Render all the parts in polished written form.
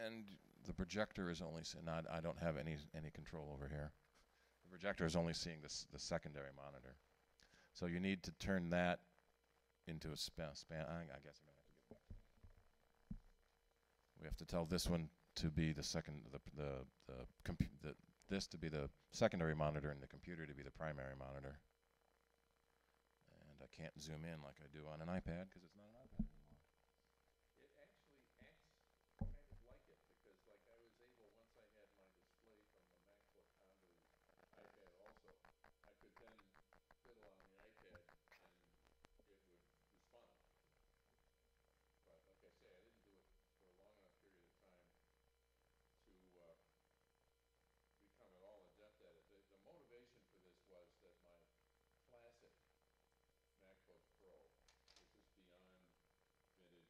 And the projector is only not. I don't have any control over here. The projector is only seeing this the secondary monitor. So you need to turn that into a span. I guess I'm gonna have to get back. We have to tell this one to be the second, this to be the secondary monitor, and the computer to be the primary monitor. And I can't zoom in like I do on an iPad because it's not an iPad anymore. It actually acts kind of like it because, like, I was able, once I had my display from the MacBook onto the iPad also, I could then fiddle on the iPad and it would respond. But like I say, I didn't do it for a long enough period of time to become at all adept at it. The motivation for this was that my classic MacBook Pro, which is beyond vintage and obsolete,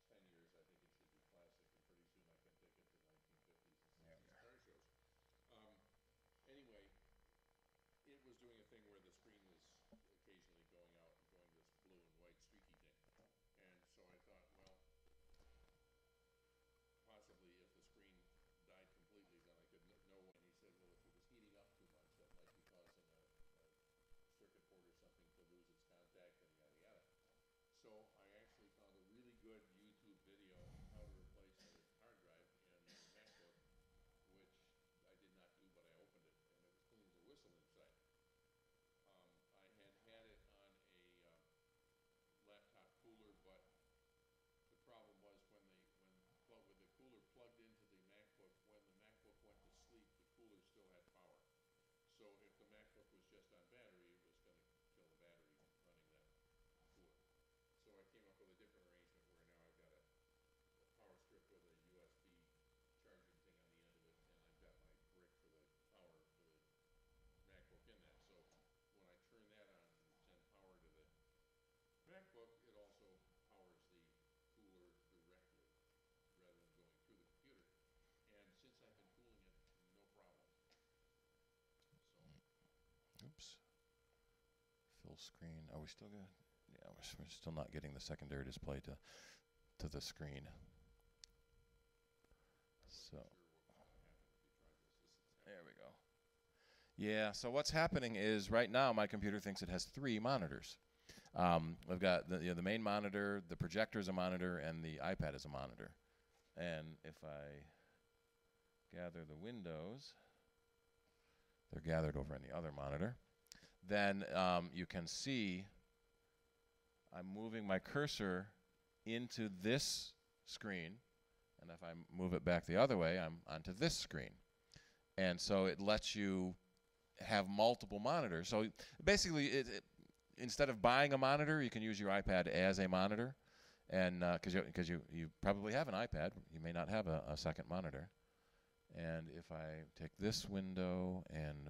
around 10 years I think it should be classic, and pretty soon I can take it to 1950s and 60s car shows. Anyway, it was doing a thing where the screen was occasionally going out and going this blue and white streaky thing. And so I thought, well, possibly if the screen died completely, then I could know when. He said, well, if it was heating up too much, that might be causing a circuit board or something to lose its contact, and yada yada. So I actually found a really good YouTube video on how to replace a hard drive in a MacBook, which I did not do, but I opened it, and it was clean as a whistle inside. I had had it on a laptop cooler, but the problem was when the cooler plugged into the MacBook, when the MacBook went to sleep, the cooler still had power. So if the MacBook was just on battery, it was going to kill the battery running that cooler. So I came up with a different arrangement where now I've got a power strip with a USB charging thing on the end of it, and I've got my brick for the power for the MacBook in that. So when I turn that on and send power to the MacBook, it also powers the cooler directly rather than going through the computer. And since I've been cooling it, no problem. So, oops. Full screen. Are we still good? Yeah, we're still not getting the secondary display to the screen. So there we go. Yeah, so what's happening is right now my computer thinks it has 3 monitors. I've got the main monitor, the projector is a monitor, and the iPad is a monitor. And if I gather the windows, they're gathered over on the other monitor, then you can see I'm moving my cursor into this screen, and if I move it back the other way, I'm onto this screen. And so it lets you have multiple monitors. So basically, instead of buying a monitor, you can use your iPad as a monitor, and because you probably have an iPad, you may not have a second monitor. And if I take this window and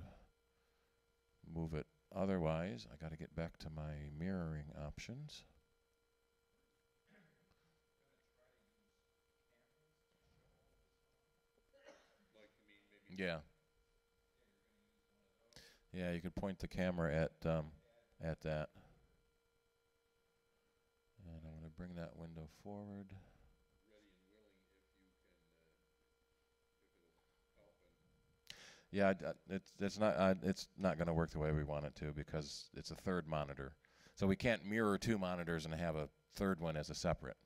move it otherwise, I got to get back to my mirroring options. Yeah. Yeah, you could point the camera at that. And I'm going to bring that window forward. Ready and willing if you can, if it'll help. Yeah, it's not going to work the way we want it to because it's a third monitor. So we can't mirror 2 monitors and have a third one as a separate.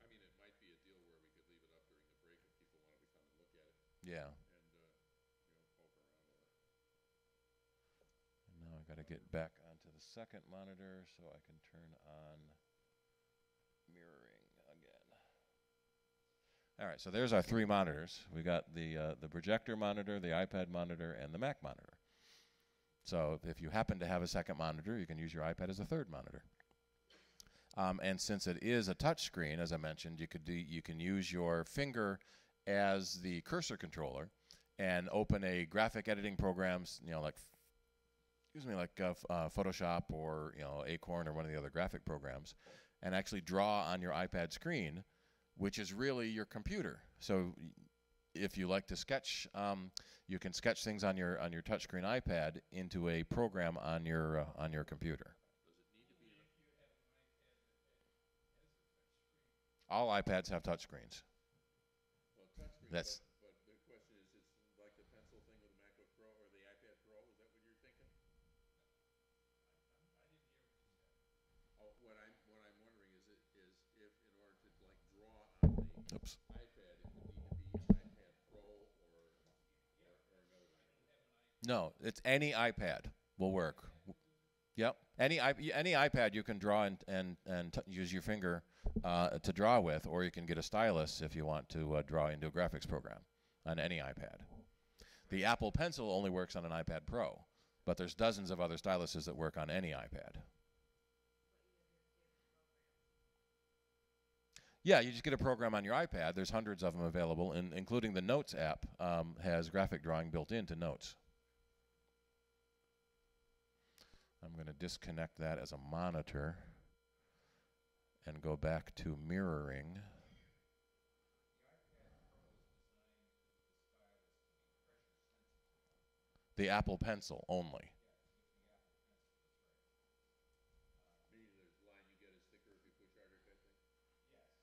I mean, it might be a deal where we could leave it up during the break if people wanted to come and look at it. Yeah. Now I've got to get back onto the second monitor so I can turn on mirroring again. All right, so there's our 3 monitors. We got the projector monitor, the iPad monitor, and the Mac monitor. So if you happen to have a second monitor, you can use your iPad as a third monitor. And since it is a touch screen, as I mentioned, you can use your finger as the cursor controller and open a graphic editing programs, like Photoshop or Acorn or one of the other graphic programs, and actually draw on your iPad screen, which is really your computer. So if you like to sketch, you can sketch things on your touchscreen iPad into a program on your computer. All iPads have touchscreens. Well, touchscreen, That's but the question is, it's like the pencil thing with the MacBook Pro or the iPad Pro. Is that what you're thinking? I didn't hear what you said. Oh, what I'm wondering is if in order to like draw on the oops. iPad, it would need to be an iPad Pro or another one. I don't have an iPad. No, it's any iPad will work. iPad will do it. Yep. Any iPad you can draw and use your finger to draw with, or you can get a stylus if you want to draw into a graphics program on any iPad. The Apple Pencil only works on an iPad Pro, but there's dozens of other styluses that work on any iPad. Yeah, you just get a program on your iPad. There's hundreds of them available, including the Notes app has graphic drawing built into Notes. I'm going to disconnect that as a monitor and go back to mirroring. The iPad Pro is designed the stylus to be pressure sensitive. The Apple Pencil only. Yeah, it's with the Apple Pencil, that's right. Meaning the line you get is thicker if you push harder type thing? Yes.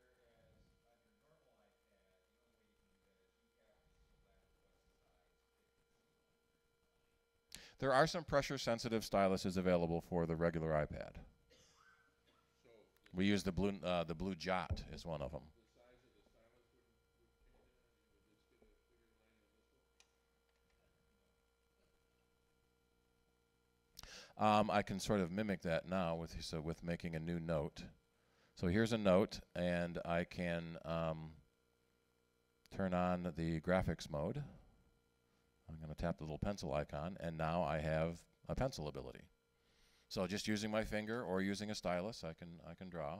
Whereas on your normal iPad, the only way you can do that is you have to select what size thickness you want for your line. There are some pressure-sensitive styluses available for the regular iPad. So We use the blue Jot is one of them. the size of the stylus would change that? I mean, would this get a bigger line than this one? I can sort of mimic that now with making a new note. So here's a note, and I can turn on the graphics mode. I'm going to tap the little pencil icon, and now I have a pencil ability. So just using my finger or using a stylus, I can draw.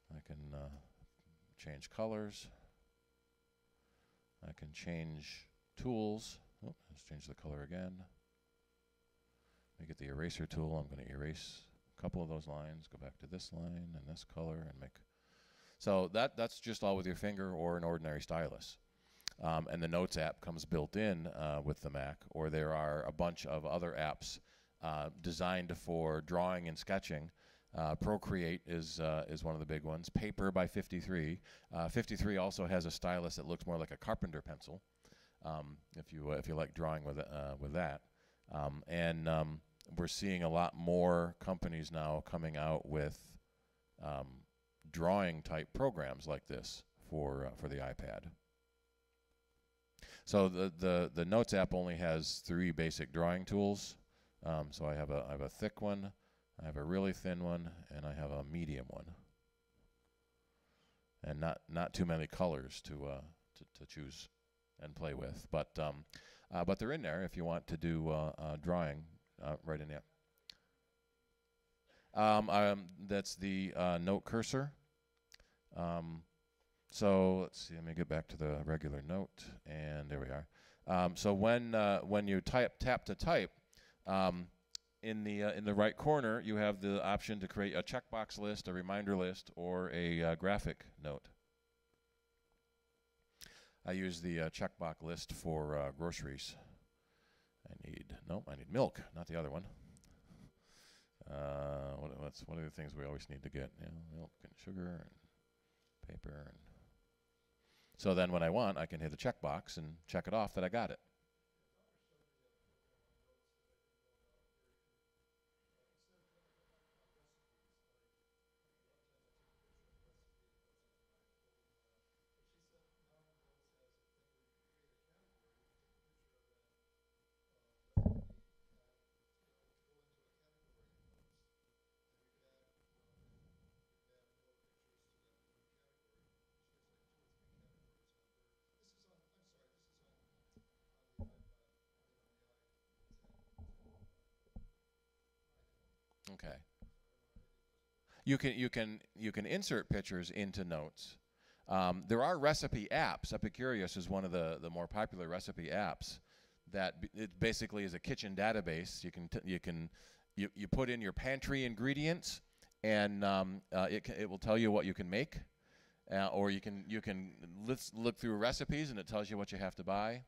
I can change colors. I can change tools. Oh, let's change the color again. Let me get the eraser tool. I'm going to erase a couple of those lines, go back to this line and this color, and make. So that's just all with your finger or an ordinary stylus. And the Notes app comes built in with the Mac, or there are a bunch of other apps designed for drawing and sketching. Procreate is one of the big ones. Paper by 53. 53 also has a stylus that looks more like a carpenter pencil, if you like drawing with that. We're seeing a lot more companies now coming out with drawing type programs like this for the iPad. So the Notes app only has 3 basic drawing tools. So I have a thick one, I have a really thin one, and I have a medium one. And not too many colors to choose and play with, but they're in there if you want to do drawing right in there. That's the note cursor. So let's see. Let me get back to the regular note, and there we are. So when you tap to type, in the right corner, you have the option to create a checkbox list, a reminder list, or a graphic note. I use the checkbox list for groceries. I need milk, not the other one. What are the things we always need to get? You know, milk and sugar and paper. So then when I want, I can hit the checkbox and check it off that I got it. Okay. You can insert pictures into Notes. There are recipe apps. Epicurious is one of the more popular recipe apps that it basically is a kitchen database. You put in your pantry ingredients, and it will tell you what you can make, or you can look through recipes and it tells you what you have to buy.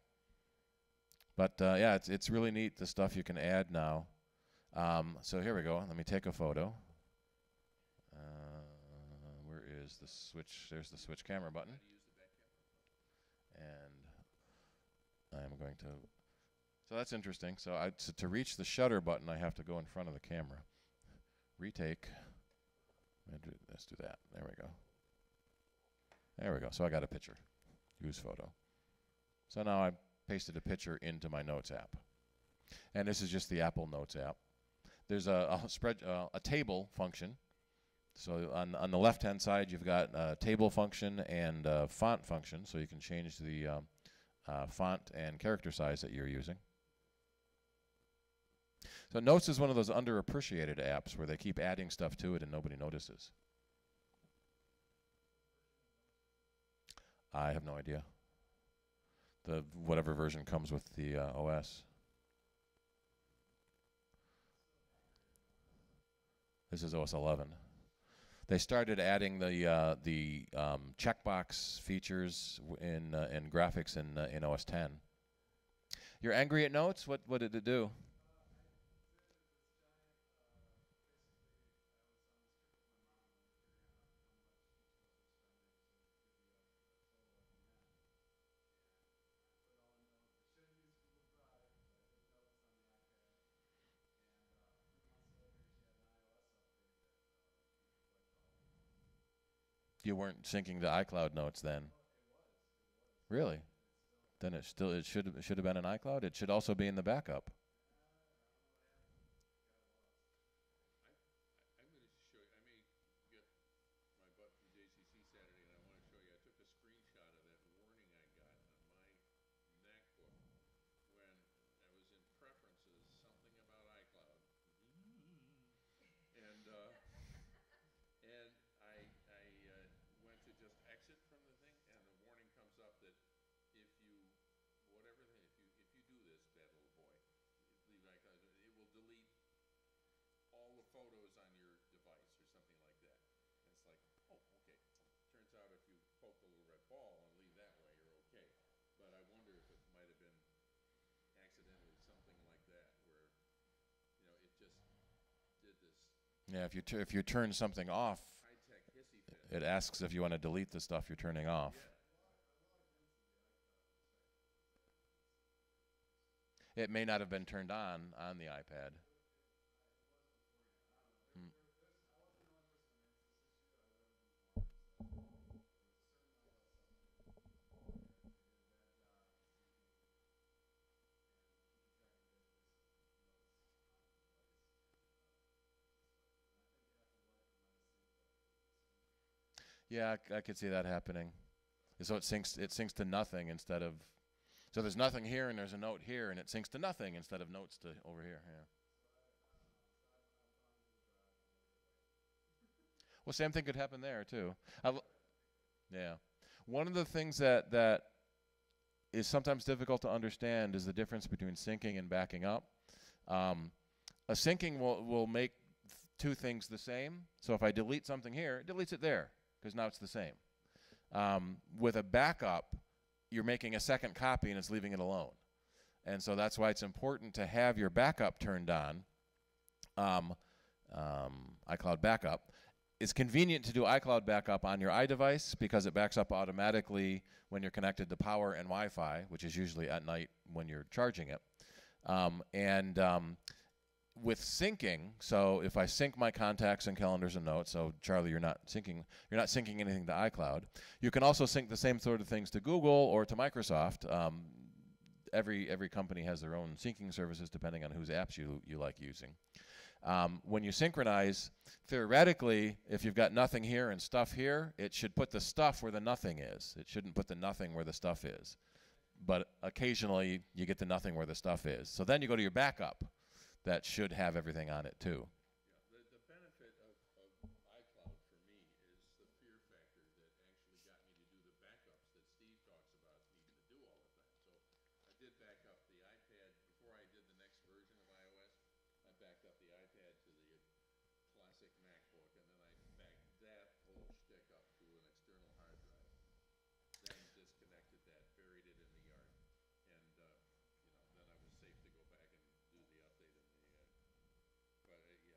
But yeah, it's really neat the stuff you can add now. So here we go. Let me take a photo. There's the switch. There's the switch camera button. How do you use the back camera? And I'm going to. So that's interesting. So to reach the shutter button, I have to go in front of the camera. Retake. Let's do that. There we go. There we go. So I got a picture. Use photo. So now I pasted a picture into my Notes app. And this is just the Apple Notes app. There's a table function. So on the left-hand side, you've got a table function and a font function, so you can change the font and character size that you're using. So Notes is one of those underappreciated apps where they keep adding stuff to it and nobody notices. I have no idea. Whatever version comes with the OS. This is OS 11. They started adding the checkbox features in graphics in OS 10. You're angry at Notes? What did it do? You weren't syncing to iCloud Notes then. Really? Then it should have been in iCloud. It should also be in the backup. I'm going to show you. I may get my butt from JCC Saturday, and I want to show you. I took a screenshot of that warning I got on my MacBook when I was in preferences, something about iCloud, and went to just exit from the thing, and the warning comes up that if you do this, bad little boy, leave iCloud, it will delete all the photos on your device or something like that. And it's like, oh, okay. Turns out if you poke the little red ball and leave that way, you're okay. But I wonder if it might have been accidentally something like that where, it just did this. Yeah, if you turn something off, High-tech hissy fit. it asks if you want to delete the stuff you're turning off. Yeah. It may not have been turned on the iPad. Hmm. Yeah, I could see that happening. So it syncs to nothing instead of. So there's nothing here and there's a note here, and it syncs to nothing instead of notes to over here. Yeah. Well, same thing could happen there too. Yeah. One of the things that is sometimes difficult to understand is the difference between syncing and backing up. A syncing will make two things the same. So if I delete something here, it deletes it there because now it's the same. With a backup, you're making a second copy and it's leaving it alone. And so that's why it's important to have your backup turned on, iCloud backup. It's convenient to do iCloud backup on your iDevice because it backs up automatically when you're connected to power and Wi-Fi, which is usually at night when you're charging it. With syncing, so if I sync my contacts and calendars and notes, so Charlie, you're not syncing anything to iCloud. You can also sync the same sort of things to Google or to Microsoft. Every company has their own syncing services depending on whose apps you like using. When you synchronize, theoretically, if you've got nothing here and stuff here, it should put the stuff where the nothing is. It shouldn't put the nothing where the stuff is. But occasionally, you get the nothing where the stuff is. So then you go to your backup. That should have everything on it too. Yeah, the benefit of iCloud for me is the fear factor that actually got me to do the backups that Steve talks about needing to do all the time. So I did back up the iPad before I did the next version of iOS. I backed up the iPad to the classic MacBook, and then I backed that whole shtick up to an external hard drive. Then disconnected that, buried it in the yard, and then I was safe to go back and do the update in the. But yeah,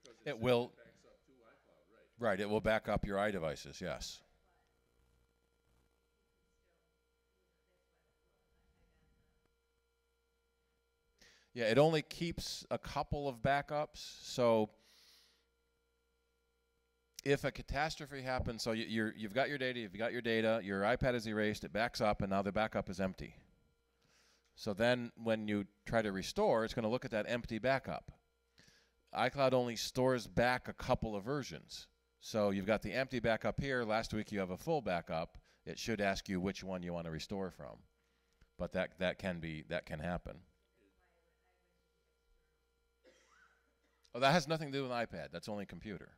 because It says will. it backs up to iCloud, right? Right, it will back up your iDevices, yes. Yeah, it only keeps a couple of backups. So if a catastrophe happens, so you've got your data, your iPad is erased, it backs up, and now the backup is empty. So then when you try to restore, it's going to look at that empty backup. iCloud only stores back a couple of versions. So you've got the empty backup here. Last week you have a full backup. It should ask you which one you want to restore from. But that can happen. Oh, that has nothing to do with an iPad. That's only computer.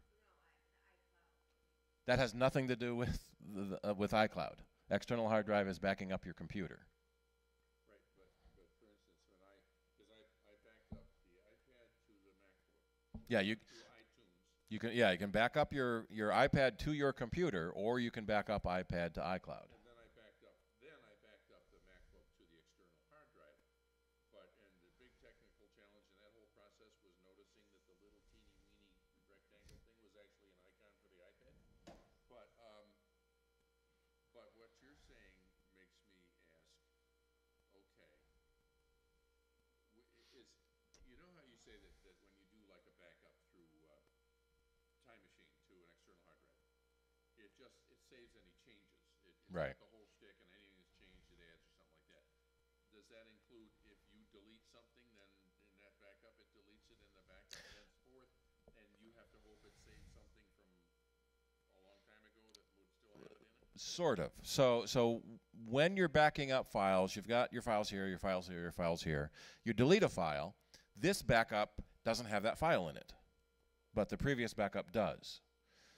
That has nothing to do with iCloud. External hard drive is backing up your computer. Right, but for instance, because I backed up the iPad to the MacBook. Yeah, to iTunes. you can back up your iPad to your computer, or you can back up iPad to iCloud. And then I backed up the MacBook to the external hard drive. And the big technical challenge in that whole process was noticing that the little teeny weeny rectangle thing was actually an icon for the iPad. But what you're saying makes me ask, okay, you know how you say that when you do like a backup through Time Machine to an external hard drive, it saves any changes. It's Right. not the whole shtick, and anything that's changed it adds or something like that. Does that include if you delete something, then in that backup it deletes it in the backup henceforth, and you have to hope it saves something from a long time ago that would still have it in it? Sort of. So when you're backing up files, you've got your files here, your files here, your files here. You delete a file. This backup doesn't have that file in it, but the previous backup does.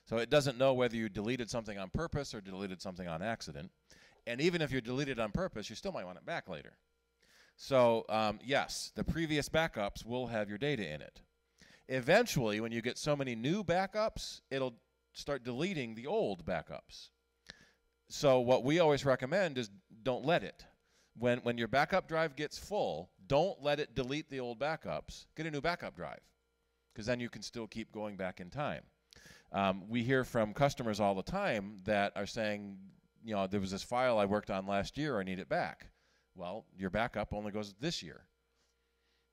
So it doesn't know whether you deleted something on purpose or deleted something on accident. And even if you deleted it on purpose, you still might want it back later. So yes, the previous backups will have your data in it. Eventually, when you get so many new backups, it'll start deleting the old backups. So what we always recommend is don't let it. When your backup drive gets full, don't let it delete the old backups. Get a new backup drive, because then you can still keep going back in time. We hear from customers all the time that are saying, there was this file I worked on last year, I need it back. Well, your backup only goes this year.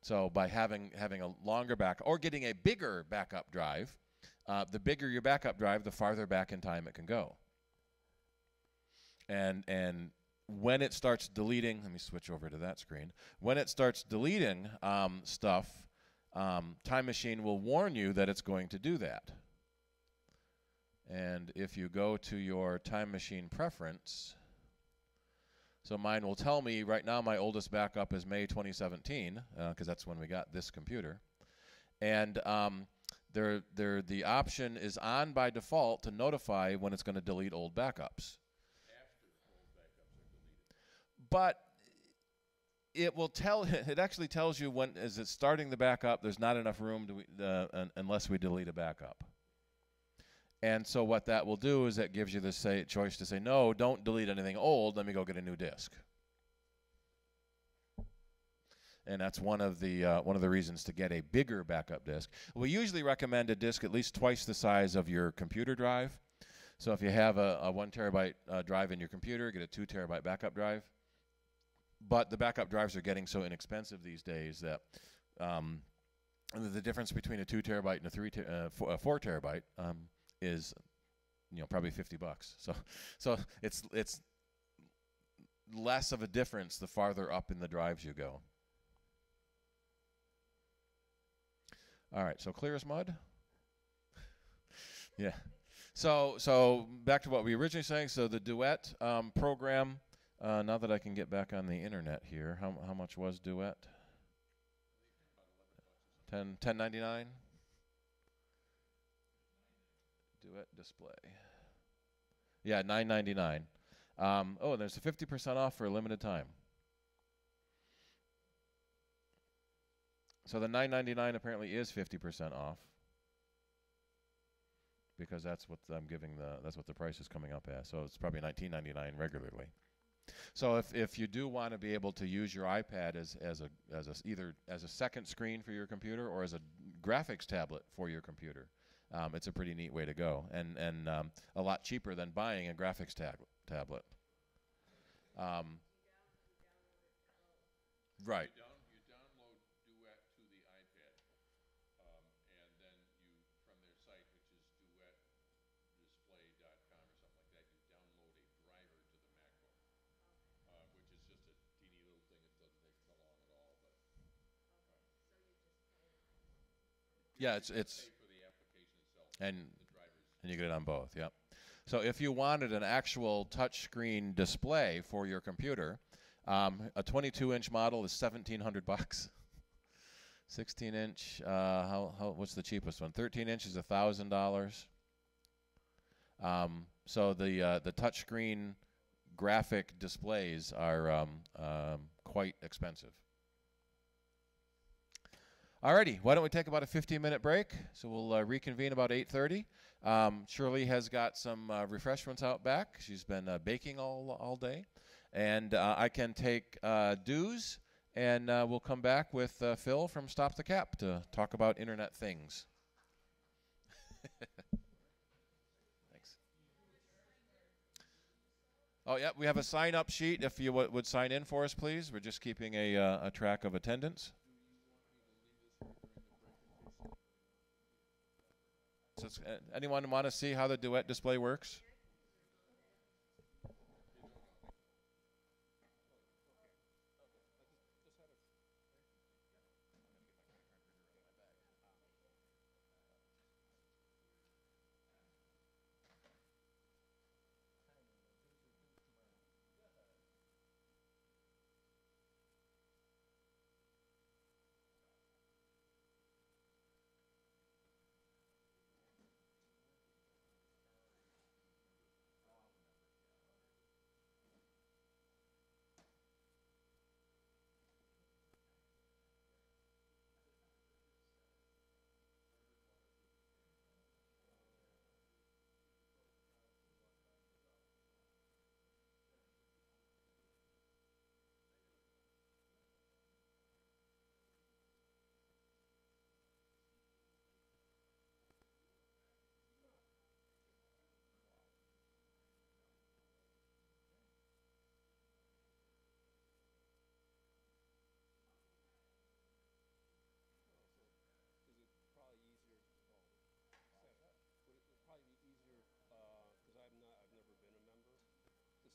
So by having a longer backup, or getting a bigger backup drive, the bigger your backup drive, the farther back in time it can go. And when it starts deleting, let me switch over to that screen. When it starts deleting stuff, Time Machine will warn you that it's going to do that. And if you go to your Time Machine preference, so mine will tell me right now my oldest backup is May 2017, because that's when we got this computer. And the option is on by default to notify when it's going to delete old backups. But it will it actually tells you when, as it's starting the backup, there's not enough room unless we delete a backup. And so what that will do is that gives you the choice to say, no, don't delete anything old, let me go get a new disk. And that's one of the reasons to get a bigger backup disk. We usually recommend a disk at least twice the size of your computer drive. So if you have a 1 terabyte drive in your computer, get a 2 terabyte backup drive. But the backup drives are getting so inexpensive these days that the difference between a 2 terabyte and a 4 terabyte is probably $50. So it's less of a difference the farther up in the drives you go. All right, so clear as mud. Yeah. So back to what we originally saying. So the Duet program. Now that I can get back on the internet here, how much was Duet? $10.99. Duet display. Yeah, $9.99. Oh, there's a 50% off for a limited time. So the $9.99 apparently is 50% off, because that's what I'm giving that's what the price is coming up as. So it's probably $19.99 regularly. So if you do want to be able to use your iPad as either as a second screen for your computer or as a graphics tablet for your computer. It's a pretty neat way to go, and a lot cheaper than buying a graphics tablet. Right. You download Duet to the iPad, and then you, from their site, which is duetdisplay.com or something like that, you download a driver to the MacBook, which is just a teeny little thing. It doesn't take so long at all, but Yeah, you it's pay for the application itself. and The drivers. and you get it on both. Yep. So if you wanted an actual touchscreen display for your computer, a 22-inch model is $1,700. 16-inch, what's the cheapest one? 13-inch is $1,000. So the touchscreen graphic displays are quite expensive. Alrighty, why don't we take about a 15-minute break? So we'll reconvene about 8:30. Shirley has got some refreshments out back. She's been baking all day. And I can take dues, and we'll come back with Phil from Stop the Cap to talk about Internet things. Thanks. Oh, yeah, we have a sign-up sheet. If you would sign in for us, please. We're just keeping a track of attendance. So anyone want to see how the Duet display works?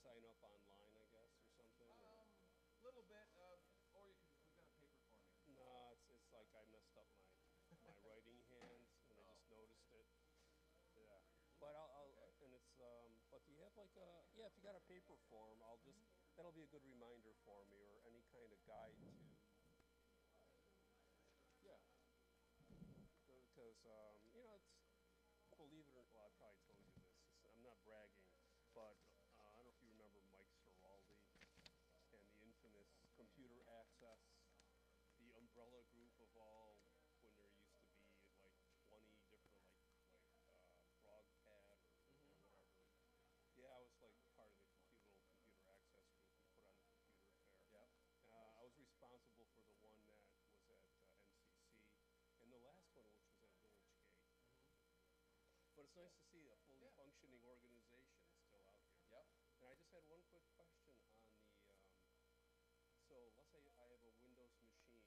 Sign up online, I guess, or something? Little bit, or you can, we've got a paper for me. No, it's like I messed up my writing hands, and I just noticed it. Yeah, but and it's but do you have like a, yeah, if you got a paper form, that'll be a good reminder for me, or any kind of guide to. Yeah. Because it's, believe it or not, well, I probably told you this. I'm not bragging, but I don't know if you remember Mike Ciraldi and the infamous Computer Access, the umbrella group of all, when there used to be like 20 different Frogpad or whatever. Yeah, I was like part of the computer access group we put on the computer fair. Yeah. I was responsible for the one that was at MCC, and the last one, which was at Village Gate. But it's nice to see a fully functioning organization still out here. Yep. And I just had one quick question on the, so let's say I have a Windows machine,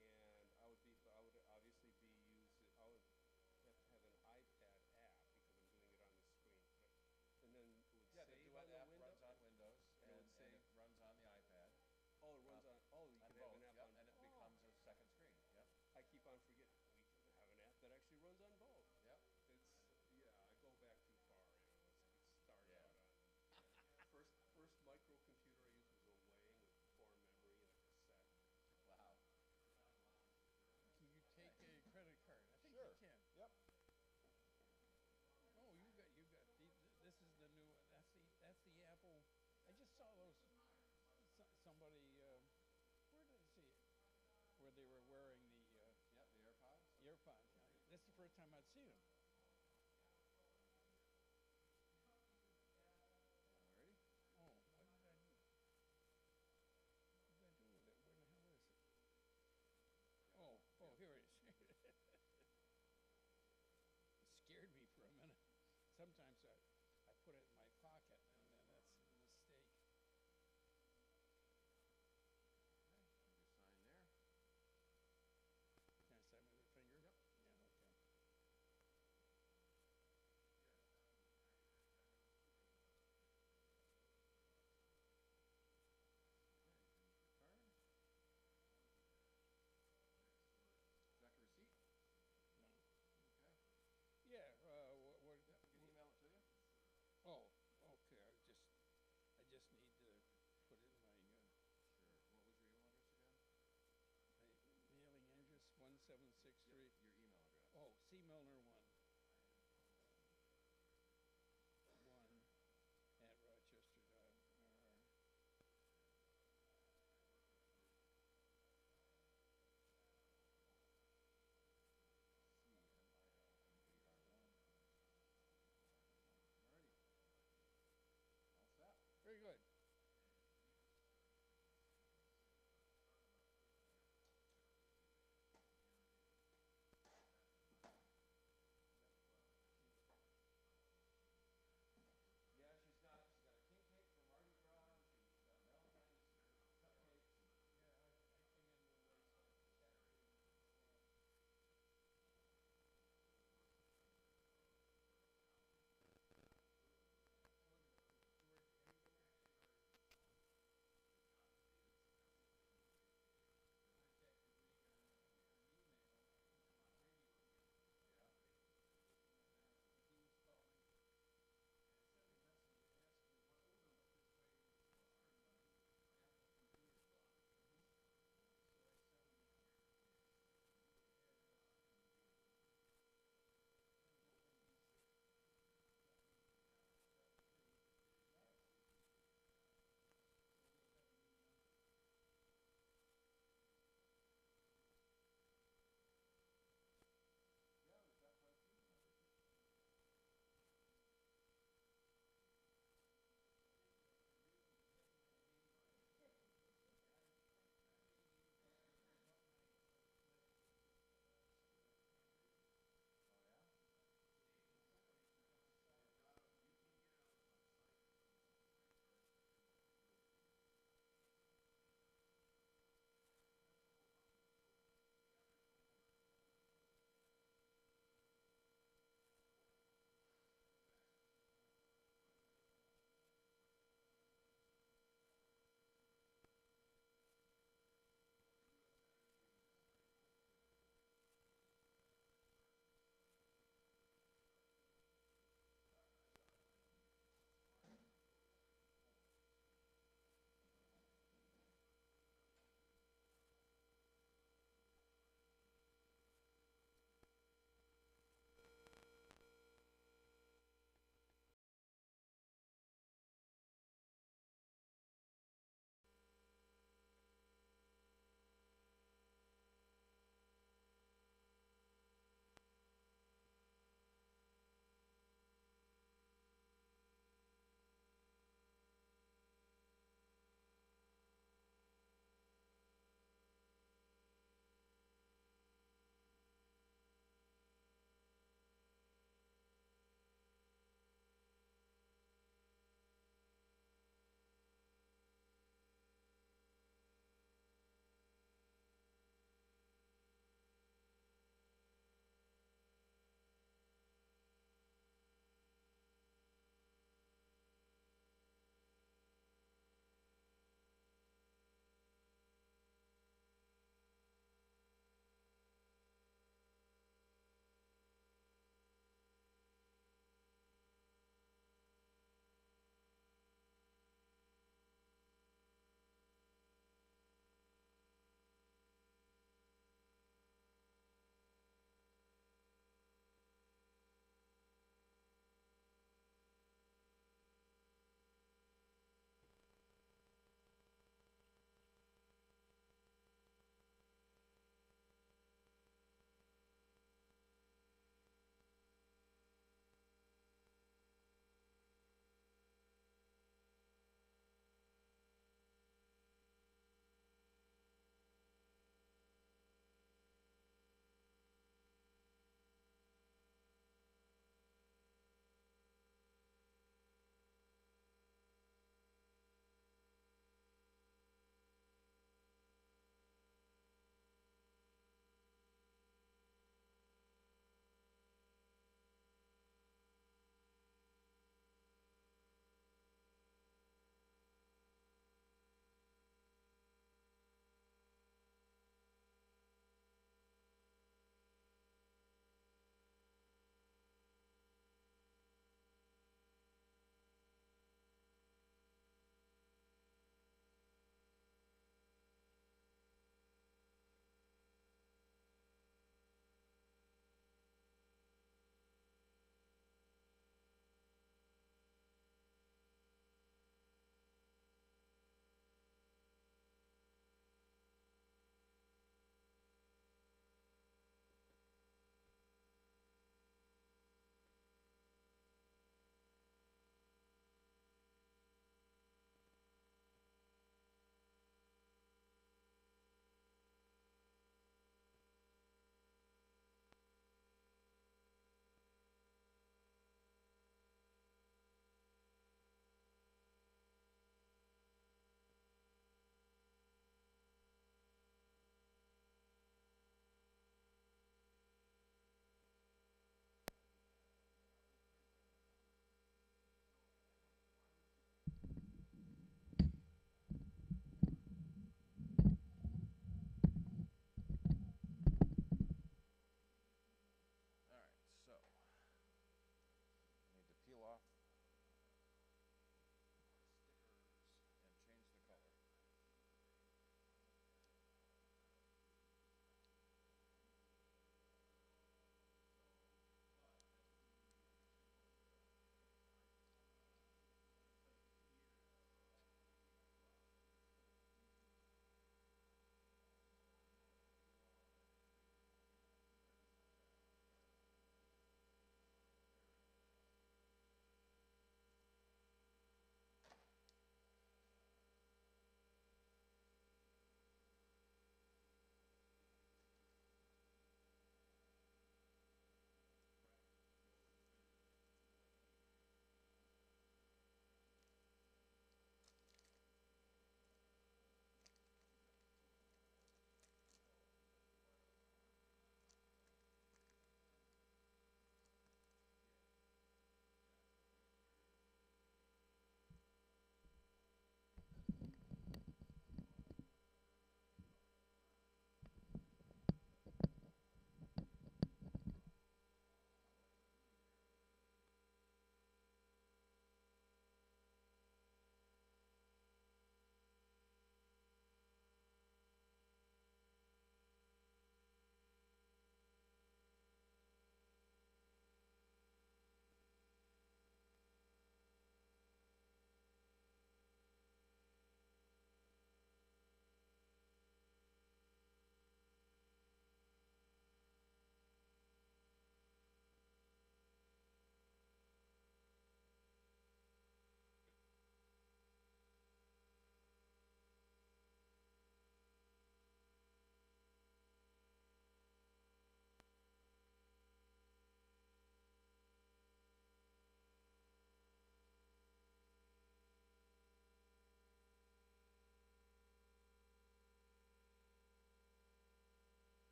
and I would obviously be I would have to have an iPad app because I'm doing it on the screen. And then it would Yeah, the save Duet on the app Windows? runs on Windows, And it would and save? it runs on the iPad. Oh, it runs on, you On can both, have an app yep, on. and it becomes a second screen. Yep. I keep on forgetting, we can have an app that actually runs on both. Yep. I go back too far, it started Yeah. out on, first microcomputer I used was a Wang with core memory and a cassette. Wow. Can you take a credit card? I think Sure. you can. Yep. Oh, you got this is the new, that's the Apple. I just saw those, somebody, where did I see it? Where they were wearing the Yep, the AirPods. earpods. That's the first time I'd seen them. Ready? Oh, what did I do? What did I do with it? Where the hell is it? Oh, here it is.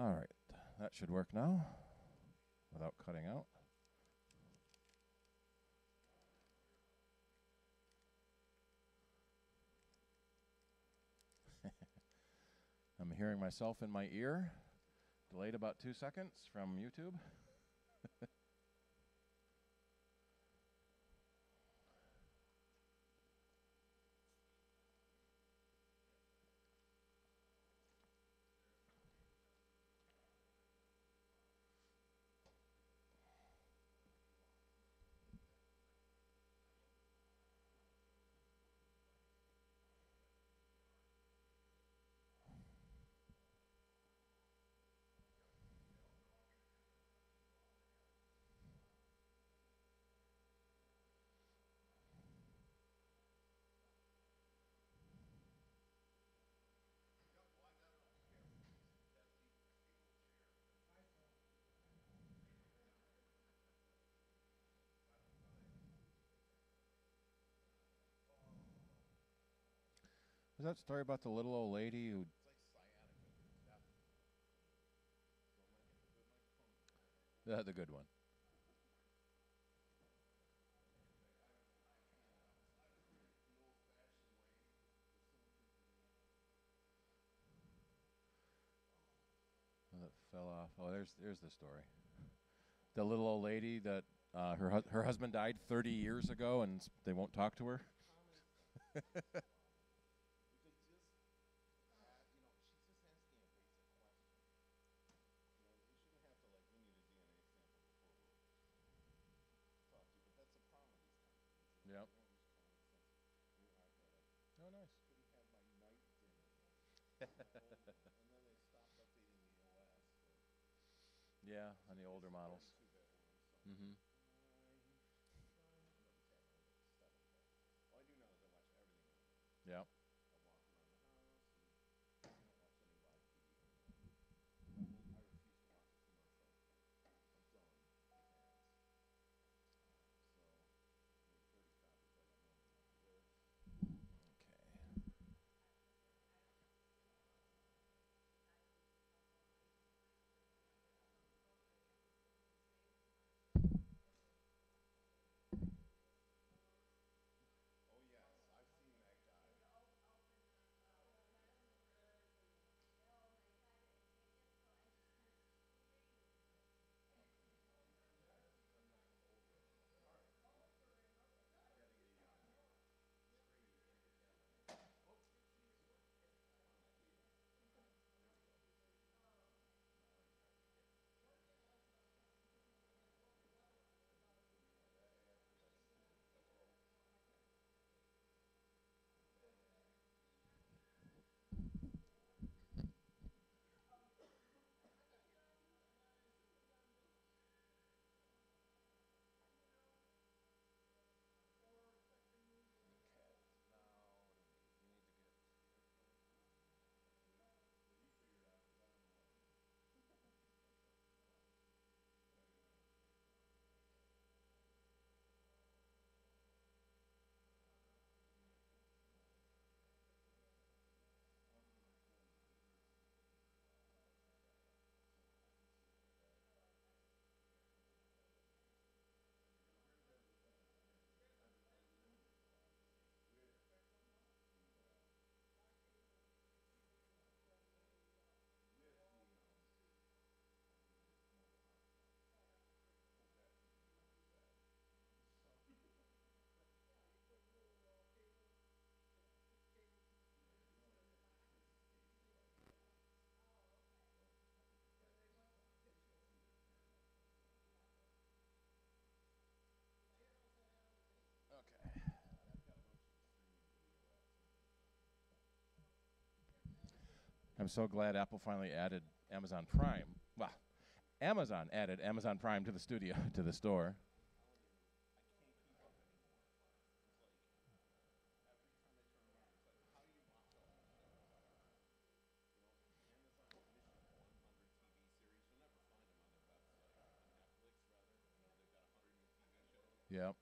All right, that should work now without cutting out. I'm hearing myself in my ear, delayed about 2 seconds from YouTube. Is that story about the little old lady who... the good one. That fell off. Oh, there's the story. The little old lady that her husband died 30 years ago, and they won't talk to her. Yep. Oh, nice. Yeah, on the older models. Mm-hmm. Yep. I'm so glad Apple finally added Amazon Prime. Well, Amazon added Amazon Prime to the studio, to the store. Yep.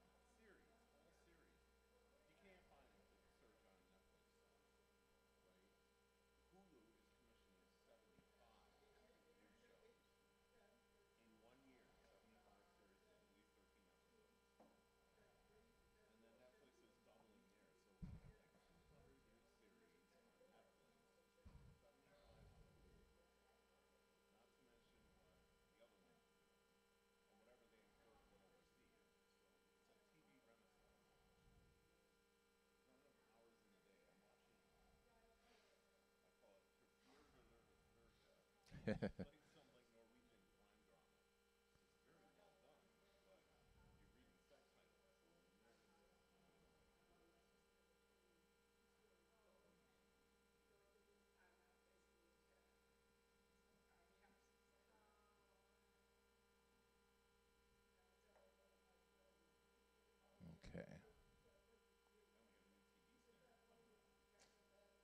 like some like Norwegian crime drama. It's very well done, but you're reading subtitles, so when you're not, you know, Okay. now we got a new TV standard coming out.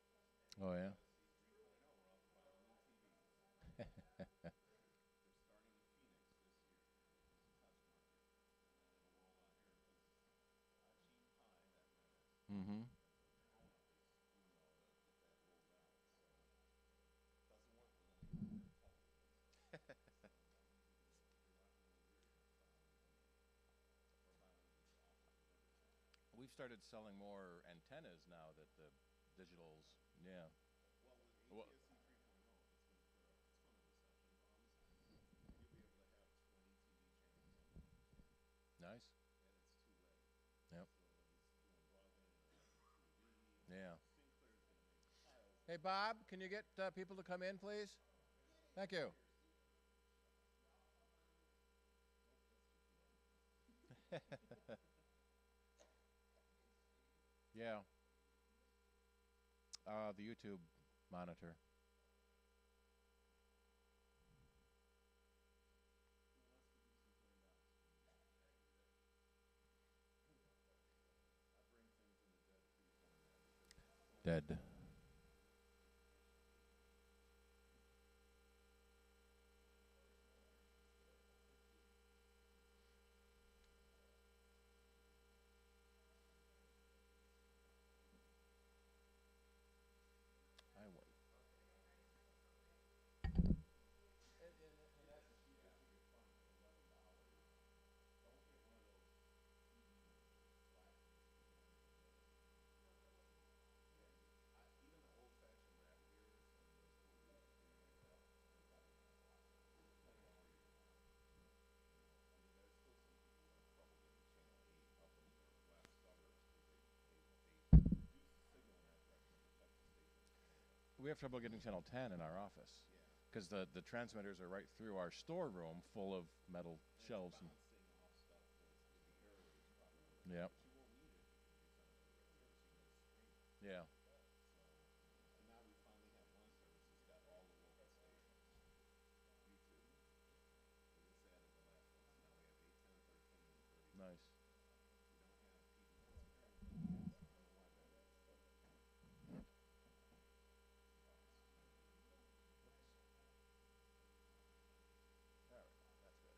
Oh yeah. Odyssey 3.0, we're out to buy all new TVs. They're starting in Phoenix this year as a test market, and then it'll roll out here because cheap pie, that Meadows, Mm-hmm. grown-up is, you know, to get that rolled out. So doesn't work with only one-bit televisions. So you're rocking those ears on buying the new, or buying these awful converters. We've started selling more antennas now that the digital's, yeah. Well, with Well, ATSC 3.0, it's going to clear up a ton of reception problems. You'll be able to have 20 TV channels on one antenna, nice. and it's two-way. Yep. So he's doing broadband internet and TV. Yeah. Sinclair's going to make piles. Hey, Bob, can you get people to come in, please? Thank you. Yeah. The YouTube monitor. I bring things in the dead tree format because it's so Dead. I wait. don't get one of those flashes again. Even the old-fashioned rabbit ears and those little loop things like that, they're probably not gonna watch it, depending on where you're at. You know, I mean, there's still some people who have trouble getting channel 8 up in their west suburbs because they reduce the signal in that direction to protect the station in Canada. We have trouble getting channel 10 in our office Yeah. because the transmitters are right through our storeroom full of metal And shelves. it's bouncing off stuff with the airwaves problem. Yep. But you won't need it if you can get something with the right service. You can just stream it. Yeah. So, and now we finally have one service that's got all the local stations. YouTube. We just added the last one. So now we have 8, 10, 13, and 30. Nice. We don't have PBS apparently yet, so I don't know why that is, but That's good.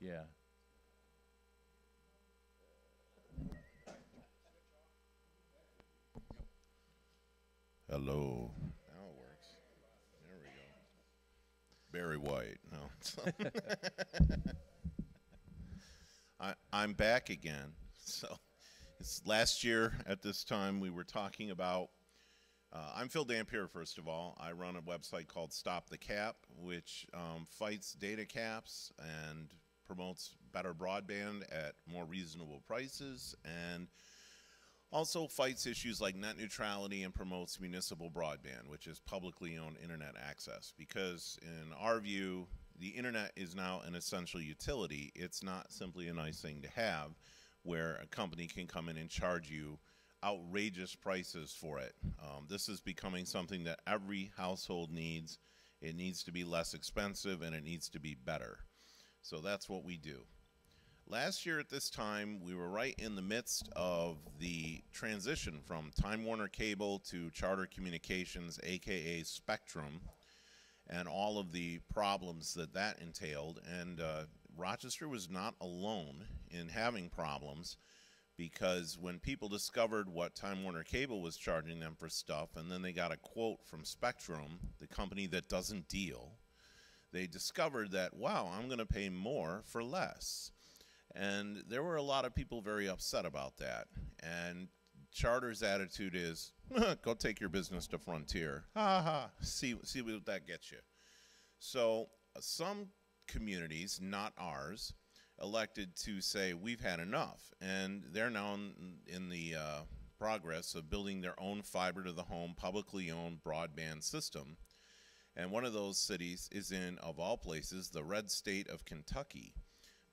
Yeah. hello. Now it works. There we go. Barry White. No. I'm back again. So, it's last year at this time we were talking about. I'm Phil Dampier, first of all. I run a website called Stop the Cap, which fights data caps and promotes better broadband at more reasonable prices, and also fights issues like net neutrality and promotes municipal broadband, which is publicly owned internet access. Because in our view, the internet is now an essential utility. It's not simply a nice thing to have where a company can come in and charge you outrageous prices for it. This is becoming something that every household needs. It needs to be less expensive and it needs to be better. So that's what we do. Last year at this time, we were right in the midst of the transition from Time Warner Cable to Charter Communications, aka Spectrum, and all of the problems that that entailed. And Rochester was not alone in having problems, because when people discovered what Time Warner Cable was charging them for stuff, and then they got a quote from Spectrum, the company that doesn't deal, they discovered that, wow, I'm going to pay more for less. And there were a lot of people very upset about that. And Charter's attitude is, go take your business to Frontier. Ha ha, see what that gets you. So some communities, not ours, elected to say we've had enough, and they're now in the progress of building their own fiber to the home, publicly owned broadband system. And one of those cities is in, of all places, the red state of Kentucky.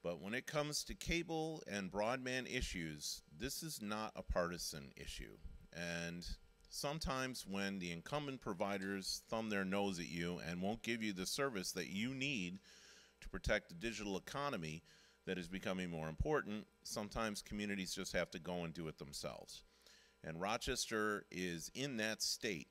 But when it comes to cable and broadband issues, this is not a partisan issue. And sometimes when the incumbent providers thumb their nose at you and won't give you the service that you need to protect the digital economy that is becoming more important, sometimes communities just have to go and do it themselves. And Rochester is in that state.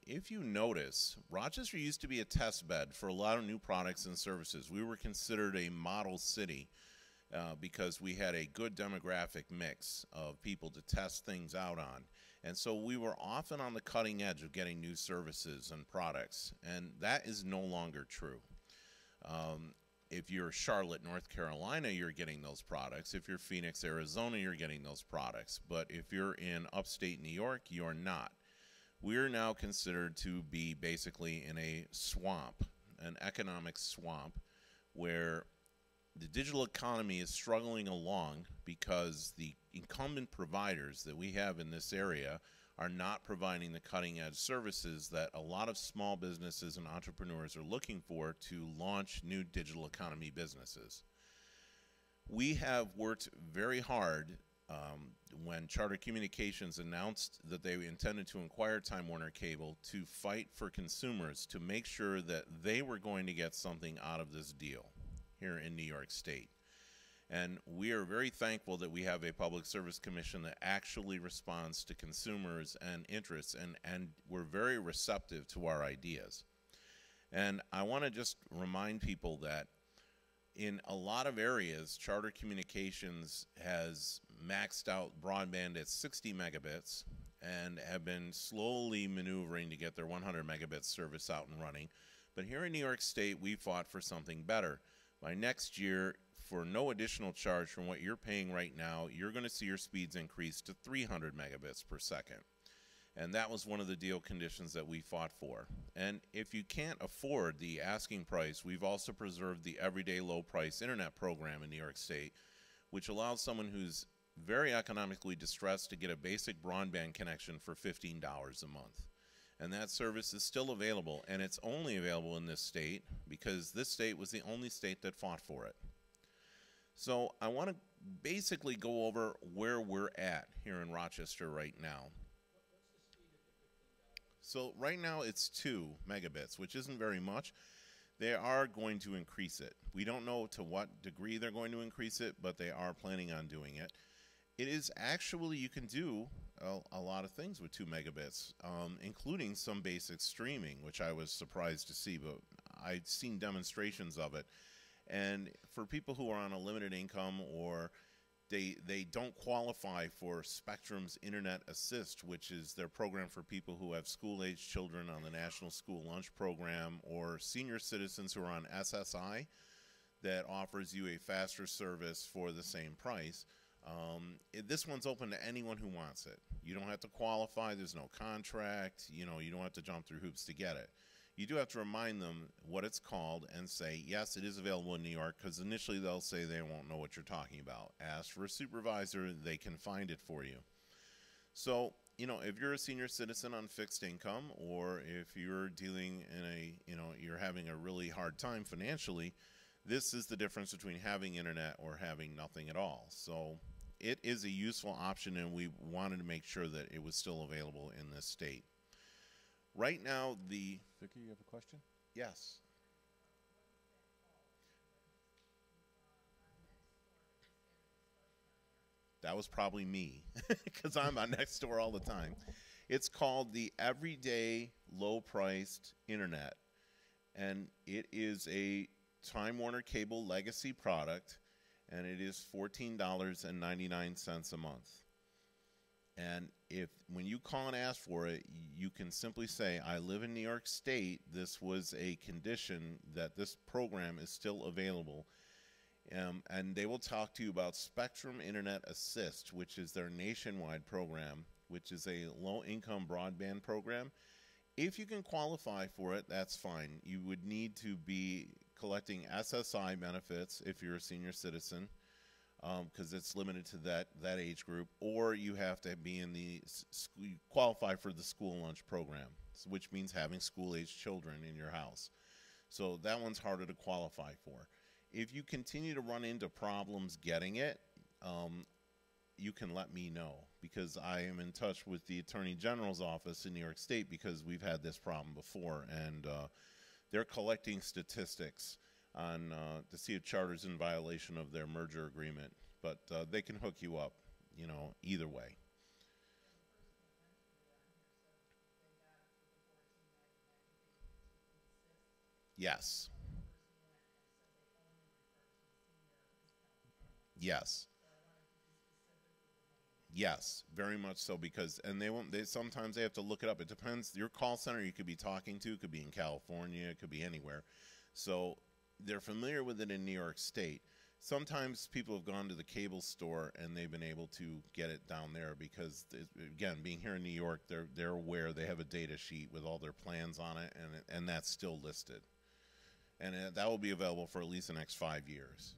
If you notice, Rochester used to be a test bed for a lot of new products and services. We were considered a model city because we had a good demographic mix of people to test things out on. And so we were often on the cutting edge of getting new services and products, and that is no longer true. If you're Charlotte, North Carolina, you're getting those products. If you're Phoenix, Arizona, you're getting those products. But if you're in upstate New York, you're not. We're now considered to be basically in a swamp, an economic swamp, where the digital economy is struggling along because the incumbent providers that we have in this area are not providing the cutting-edge services that a lot of small businesses and entrepreneurs are looking for to launch new digital economy businesses. We have worked very hard when Charter Communications announced that they intended to acquire Time Warner Cable to fight for consumers to make sure that they were going to get something out of this deal here in New York State. And we are very thankful that we have a Public Service Commission that actually responds to consumers and interests, and we're very receptive to our ideas. And I want to just remind people that in a lot of areas, Charter Communications has maxed out broadband at 60 megabits and have been slowly maneuvering to get their 100 megabit service out and running. But here in New York State, we fought for something better. By next year, for no additional charge from what you're paying right now, you're going to see your speeds increase to 300 megabits per second. And that was one of the deal conditions that we fought for. And if you can't afford the asking price, we've also preserved the everyday low price internet program in New York State, which allows someone who's very economically distressed to get a basic broadband connection for $15 a month. And that service is still available, and it's only available in this state because this state was the only state that fought for it. So I want to basically go over where we're at here in Rochester right now. So right now it's 2 megabits, which isn't very much. They are going to increase it. We don't know to what degree they're going to increase it, but they are planning on doing it. It is actually, you can do a lot of things with 2 megabits, including some basic streaming, which I was surprised to see, but I've seen demonstrations of it. And for people who are on a limited income or they don't qualify for Spectrum's Internet Assist, which is their program for people who have school-age children on the National School Lunch Program, or senior citizens who are on SSI that offers you a faster service for the same price. This one's open to anyone who wants it. You don't have to qualify. There's no contract. You don't have to jump through hoops to get it. You do have to remind them what it's called and say, yes, it is available in New York, because initially they'll say they won't know what you're talking about. Ask for a supervisor. They can find it for you. So, if you're a senior citizen on fixed income, or if you're dealing in you're having a really hard time financially, this is the difference between having internet or having nothing at all. So it is a useful option, and we wanted to make sure that it was still available in this state. Right now, Vicki, you have a question? Yes. That was probably me, because I'm on next door all the time. It's called the Everyday Low-Priced Internet, and it is a Time Warner Cable legacy product, and it is $14.99 a month. And when you call and ask for it, you can simply say, I live in New York State. This was a condition that this program is still available. And they will talk to you about Spectrum Internet Assist, which is their nationwide program, which is a low-income broadband program. If you can qualify for it, that's fine. You would need to be collecting SSI benefits if you're a senior citizen. because it's limited to that age group, or you have to be in the qualify for the school lunch program, which means having school-age children in your house. So that one's harder to qualify for. If you continue to run into problems getting it, you can let me know, because I am in touch with the Attorney General's office in New York State, because we've had this problem before, and they're collecting statistics on to see if Charter's in violation of their merger agreement, but they can hook you up, you know, either way. Yes. Yes. Yes, very much so, because, and they sometimes they have to look it up. It depends. Your call center you could be talking to could be in California, it could be anywhere. So they're familiar with it in New York State. Sometimes people have gone to the cable store and they've been able to get it down there, because, again, being here in New York, they're aware. They have a data sheet with all their plans on it, and that's still listed. And that will be available for at least the next 5 years.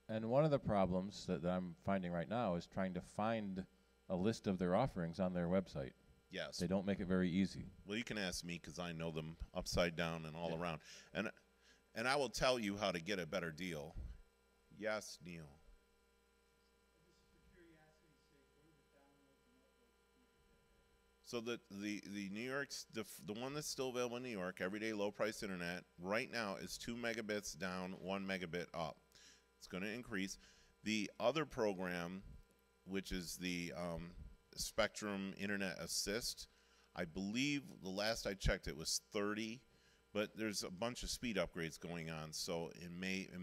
And one of the problems that I'm finding right now is trying to find a list of their offerings on their website. Yes. They don't make it very easy. Well, you can ask me, because I know them upside down and all around. And I will tell you how to get a better deal. Yes, Neil. So the New York's the one that's still available in New York, everyday low price internet, right now is 2 megabits down, 1 megabit up. It's going to increase. The other program, which is the Spectrum Internet Assist, I believe the last I checked it was 30, but there's a bunch of speed upgrades going on, so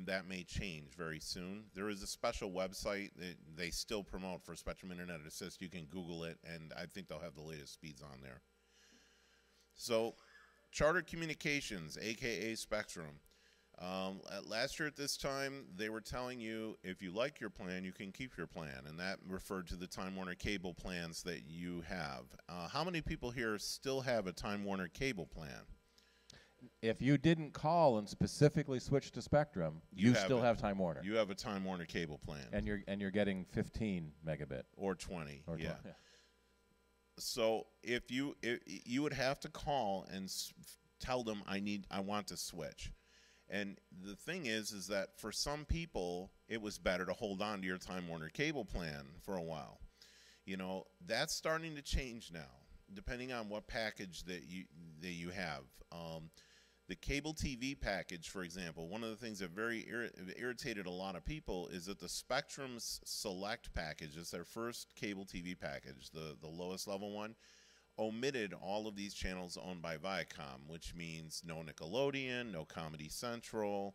that may change very soon. There is a special website that they still promote for Spectrum Internet Assist. You can Google it, and I think they'll have the latest speeds on there. So, Charter Communications, aka Spectrum. Last year at this time, they were telling you, if you like your plan, you can keep your plan, and that referred to the Time Warner cable plans that you have. How many people here still have a Time Warner cable plan? If you didn't call and specifically switch to Spectrum, you still have Time Warner. You have a Time Warner cable plan. And you're getting 15 megabit. Or 20, or yeah. 20, yeah. So if you would have to call and tell them, I want to switch. And the thing is that for some people, it was better to hold on to your Time Warner cable plan for a while. You know, that's starting to change now, depending on what package that you have. The cable TV package, for example, one of the things that very irritated a lot of people is that the Spectrum's Select package, is their first cable TV package, the lowest level one, omitted all of these channels owned by Viacom, which means no Nickelodeon, no Comedy Central.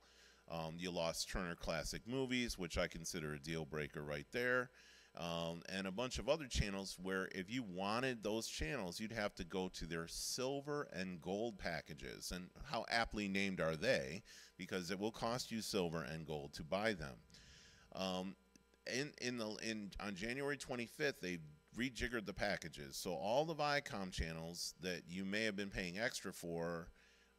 You lost Turner Classic Movies, which I consider a deal breaker right there. And a bunch of other channels where if you wanted those channels, you'd have to go to their silver and gold packages. And how aptly named are they? Because it will cost you silver and gold to buy them. On January 25th, they rejiggered the packages. So all the Viacom channels that you may have been paying extra for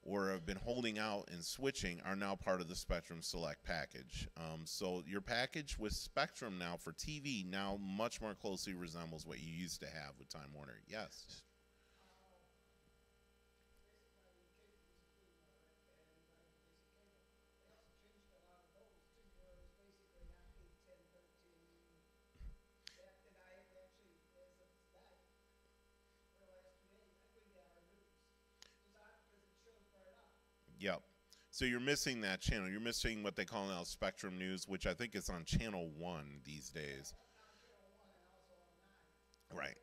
or have been holding out and switching are now part of the Spectrum Select package. So your package with Spectrum now for TV now much more closely resembles what you used to have with Time Warner. Yes? Yep. So you're missing that channel. You're missing what they call now Spectrum News, which I think is on Channel 1 these days. Right.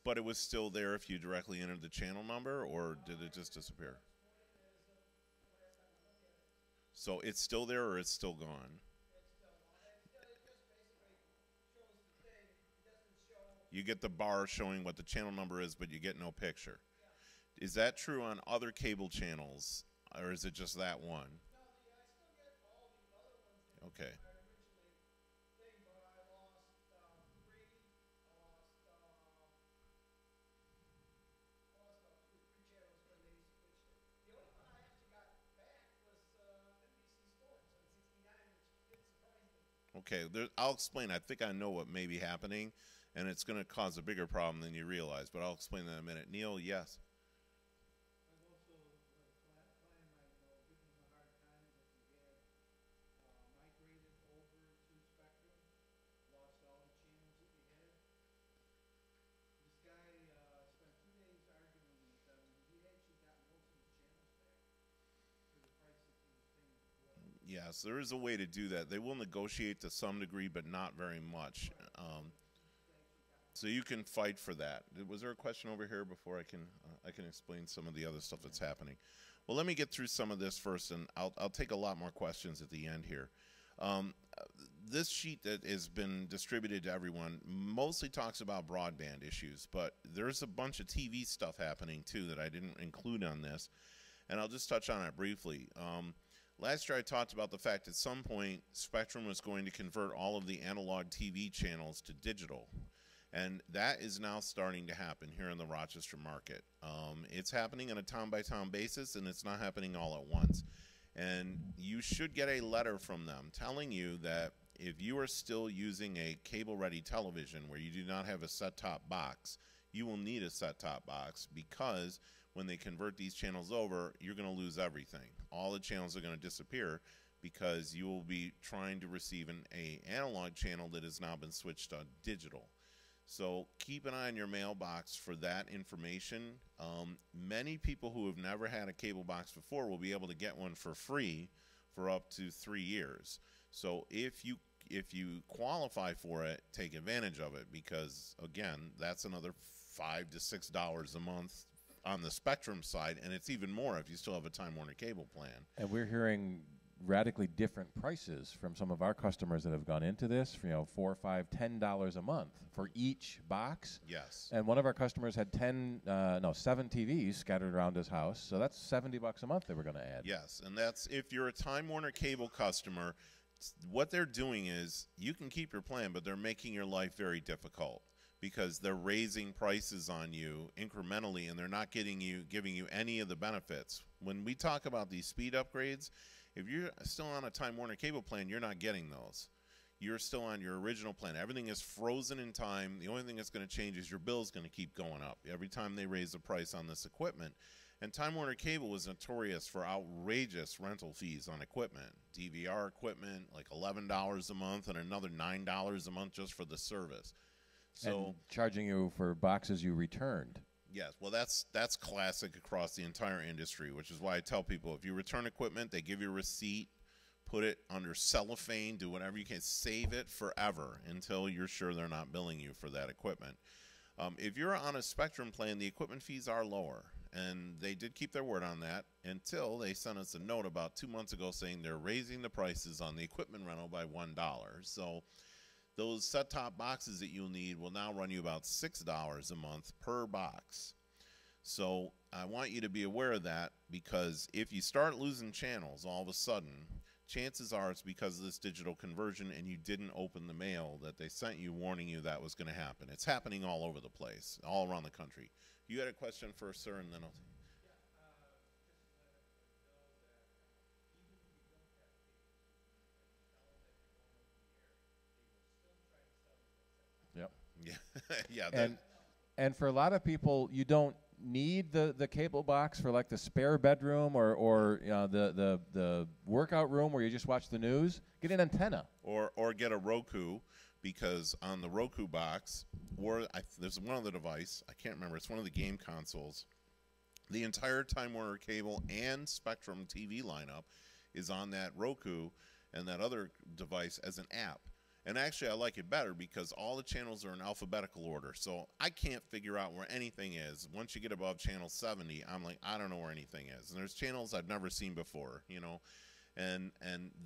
But it was still there if you directly entered the channel number, or did it just disappear? So it's still there, or it's still gone? You get the bar showing what the channel number is, but you get no picture. Is that true on other cable channels or is it just that one? No, I still get all the other ones that Okay. I originally thing, but I lost 3. I lost about 2 or 3 channels when they switched it. The only one I actually got back was NBC Sports on 69, which did surprise me. Okay, I'll explain. I think I know what may be happening, and it's going to cause a bigger problem than you realize, but I'll explain that in a minute. Neil, yes? I've also, client might know, given him a hard time that he had migrated over to Spectrum, lost all the channels that he had. This guy spent 2 days arguing with them, and he actually got most of his channels back for the price that he was paying before. Yes, there is a way to do that. They will negotiate to some degree, but not very much. So you can fight for that. Was there a question over here before I can explain some of the other stuff that's happening? Well, let me get through some of this first, and I'll take a lot more questions at the end here. This sheet that has been distributed to everyone mostly talks about broadband issues, but there's a bunch of TV stuff happening too that I didn't include on this, and I'll just touch on it briefly. Last year I talked about the fact at some point Spectrum was going to convert all of the analog TV channels to digital. And that is now starting to happen here in the Rochester market. It's happening on a town-by-town basis, and it's not happening all at once. And you should get a letter from them telling you that if you are still using a cable-ready television where you do not have a set-top box, you will need a set-top box, because when they convert these channels over, you're going to lose everything. All the channels are going to disappear because you will be trying to receive an analog channel that has now been switched to digital. So keep an eye on your mailbox for that information. Many people who have never had a cable box before will be able to get one for free for up to 3 years. So if you qualify for it, take advantage of it, because again, that's another $5 to $6 a month on the Spectrum side, and it's even more if you still have a Time Warner cable plan. And we're hearing radically different prices from some of our customers that have gone into this, for, $4, $5, $10 a month for each box. Yes. And one of our customers had 7 TVs scattered around his house, so that's $70 a month they were going to add. Yes, and that's if you're a Time Warner cable customer. What they're doing is, you can keep your plan, but they're making your life very difficult, because they're raising prices on you incrementally, and they're not giving you any of the benefits. When we talk about these speed upgrades, if you're still on a Time Warner cable plan, you're not getting those. You're still on your original plan. Everything is frozen in time. The only thing that's going to change is your bill is going to keep going up every time they raise the price on this equipment. And Time Warner Cable was notorious for outrageous rental fees on equipment. DVR equipment, like $11 a month, and another $9 a month just for the service. So and charging you for boxes you returned. yes, well, that's classic across the entire industry, which is why I tell people, if you return equipment, they give you a receipt, put it under cellophane, do whatever you can, save it forever until you're sure they're not billing you for that equipment. If you're on a Spectrum plan, the equipment fees are lower, and they did keep their word on that until they sent us a note about 2 months ago saying they're raising the prices on the equipment rental by $1. So those set-top boxes that you'll need will now run you about $6 a month per box. So I want you to be aware of that, because if you start losing channels all of a sudden, chances are it's because of this digital conversion and you didn't open the mail that they sent you warning you that was going to happen. It's happening all over the place, all around the country. You had a question first, sir, and then I'll... Yep. Yeah. Yeah. And for a lot of people, you don't need the cable box for like the spare bedroom or the workout room where you just watch the news. Get an antenna. Or get a Roku, because on the Roku box, or there's one other device, I can't remember, it's one of the game consoles. The entire Time Warner cable and Spectrum TV lineup is on that Roku and that other device as an app. And actually, I like it better because all the channels are in alphabetical order. So I can't figure out where anything is. Once you get above channel 70, I'm like, I don't know where anything is. And there's channels I've never seen before, And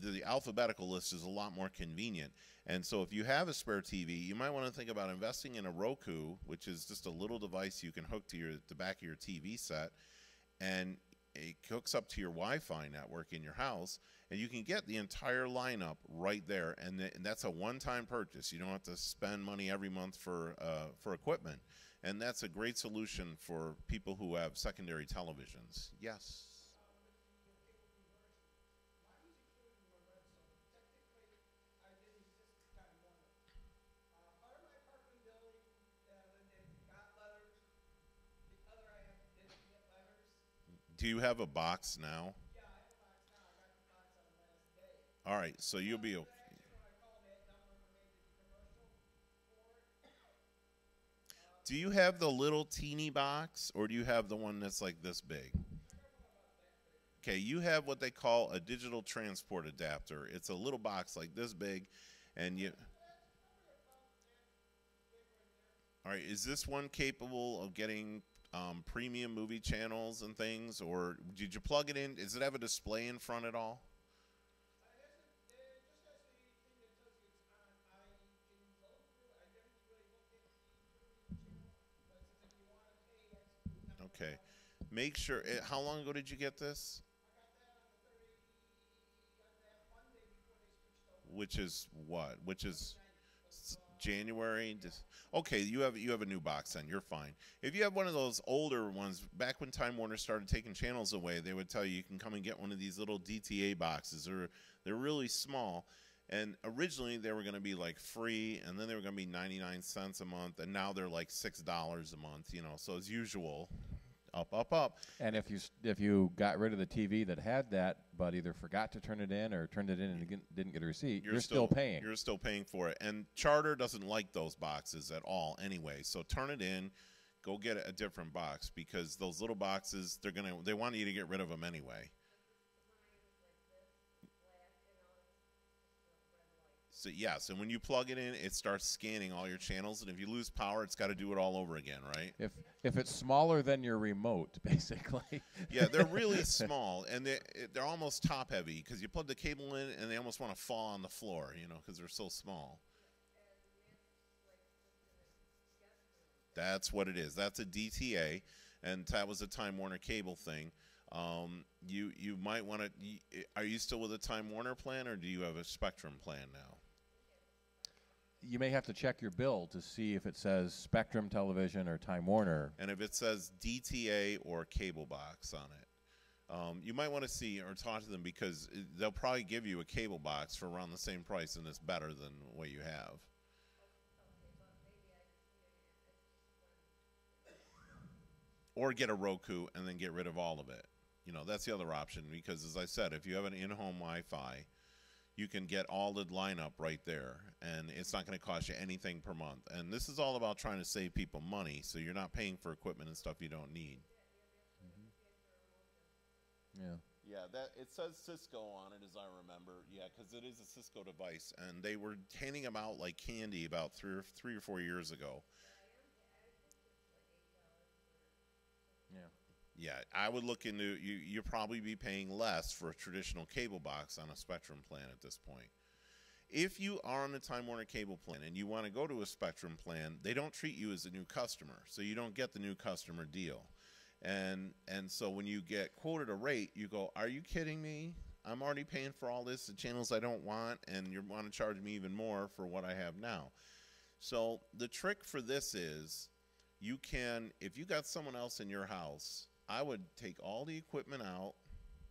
the alphabetical list is a lot more convenient. And so if you have a spare TV, you might want to think about investing in a Roku, which is just a little device you can hook to the back of your TV set. And it hooks up to your Wi-Fi network in your house, and you can get the entire lineup right there. And that's a one-time purchase. You don't have to spend money every month for equipment. And that's a great solution for people who have secondary televisions. Yes. With the cable conversion, mine's included in my rent, so technically I didn't exist at Time Warner. Part of my apartment building, it got letters. The other half didn't get letters. Do you have a box now? Yeah, I have a box now. I got the box on the last day. All right, so you'll be. But actually, when I called that number for maybe the commercial for it, Do you have the little teeny box, or do you have the one that's like this big? Okay, you have what they call a digital transport adapter. It's a little box like this big, and you. All right, is this one capable of getting premium movie channels and things, or did you plug it in? Does it have a display in front at all? it just has the thing that tells you it's on. I can go through. I haven't really looked at the premium channel, but it says if you want to pay X number of Okay, dollars. make sure. How long ago did you get this? I got that on the 30, on that Monday before they switched over. Which is what? Which is 29th of, January. Okay, you have a new box then. You're fine. If you have one of those older ones, back when Time Warner started taking channels away, they would tell you can come and get one of these little DTA boxes. They're really small, and originally they were going to be like free, and then they were going to be 99 cents a month, and now they're like $6 a month. You know, so as usual, up. And if you got rid of the TV that had that, but either forgot to turn it in or turned it in and didn't get a receipt, you're still paying. You're still paying for it. And Charter doesn't like those boxes at all anyway. So turn it in, go get a different box, because those little boxes, they want you to get rid of them anyway. So yes, and when you plug it in, it starts scanning all your channels, and if you lose power, it's got to do it all over again, right? If it's smaller than your remote, basically. Yeah, they're really small, and they're almost top heavy, because you plug the cable in, and they almost want to fall on the floor, you know, because they're so small. That's what it is. That's a DTA, and that was a Time Warner cable thing. You might want to. Are you still with a Time Warner plan, or do you have a Spectrum plan now? You may have to check your bill to see if it says Spectrum Television or Time Warner. And if it says DTA or cable box on it, you might want to see or talk to them, because they'll probably give you a cable box for around the same price, and it's better than what you have. Or get a Roku and then get rid of all of it. You know, that's the other option, because as I said, if you have an in-home Wi-Fi, you can get all the lineup right there, and it's not going to cost you anything per month. And this is all about trying to save people money, so you're not paying for equipment and stuff you don't need. Yeah. Yeah, it says Cisco on it, as I remember. Yeah, because it is a Cisco device, and they were handing them out like candy about three or 4 years ago. Yeah. Yeah, I would look into you'll probably be paying less for a traditional cable box on a Spectrum plan at this point. If you are on a Time Warner cable plan and you want to go to a Spectrum plan, they don't treat you as a new customer, so you don't get the new customer deal. And so when you get quoted a rate, you go, "Are you kidding me? I'm already paying for all this, the channels I don't want, and you want to charge me even more for what I have now." So the trick for this is, you can, if you got someone else in your house, I would take all the equipment out,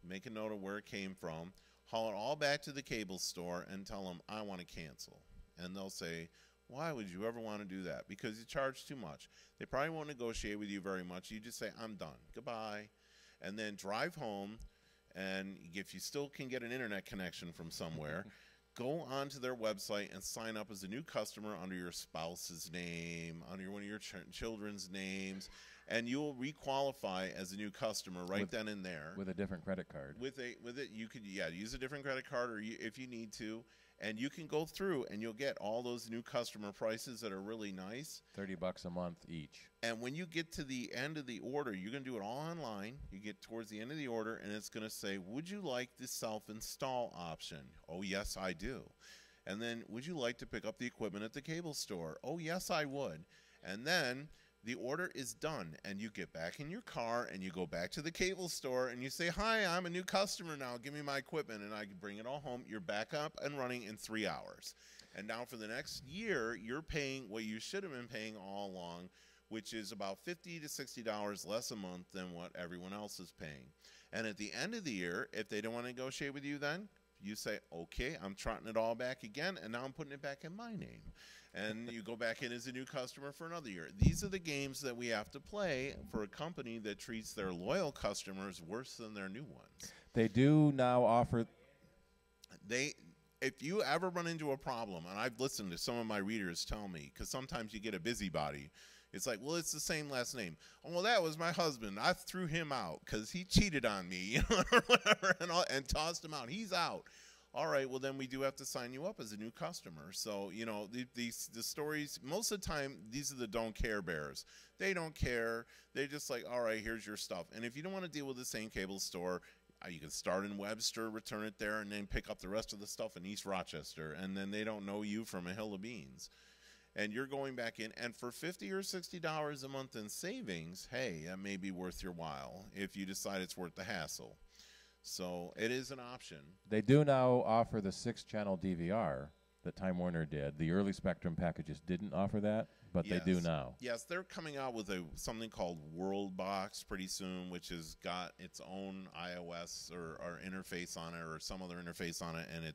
make a note of where it came from, haul it all back to the cable store, and tell them, "I want to cancel." And they'll say, "Why would you ever want to do that?" Because you charge too much. They probably won't negotiate with you very much. You just say, "I'm done. Goodbye." And then drive home, and if you still can get an internet connection from somewhere, go onto their website and sign up as a new customer under your spouse's name, under one of your children's names, and you'll requalify as a new customer then and there. With a different credit card. With it, you could use a different credit card, or if you need to, and you can go through and you'll get all those new customer prices that are really nice. $30 a month each. And when you get to the end of the order, you're going to do it all online. You get towards the end of the order, and it's going to say, "Would you like the self-install option?" "Oh, yes, I do." And then, "Would you like to pick up the equipment at the cable store?" "Oh, yes, I would." And then The order is done, and you get back in your car, and you go back to the cable store, and you say, hi, I'm a new customer now. Give me my equipment, and I bring it all home. You're back up and running in 3 hours. And now for the next year, you're paying what you should have been paying all along, which is about $50 to $60 less a month than what everyone else is paying. And at the end of the year, if they don't want to negotiate with you then, you say, okay, I'm trotting it all back again, and now I'm putting it back in my name. And you go back in as a new customer for another year. These are the games that we have to play for a company that treats their loyal customers worse than their new ones. They do now offer... If you ever run into a problem, and I've listened to some of my readers tell me, because sometimes you get a busybody, it's like, well, it's the same last name. Oh, well, that was my husband. I threw him out because he cheated on me, or whatever, and tossed him out. He's out. All right, well, then we do have to sign you up as a new customer. So, the stories, most of the time, these are the don't care bears. They don't care. They're just like, all right, here's your stuff. And if you don't want to deal with the same cable store, you can start in Webster, return it there, and then pick up the rest of the stuff in East Rochester. And then they don't know you from a hill of beans. And you're going back in, and for $50 or $60 a month in savings, hey, that may be worth your while if you decide it's worth the hassle. So it is an option. They do now offer the 6-channel DVR that Time Warner did. The early Spectrum packages didn't offer that, but Yes. they do now. Yes, they're coming out with something called World Box pretty soon, which has got its own iOS or interface on it, or some other interface on it, and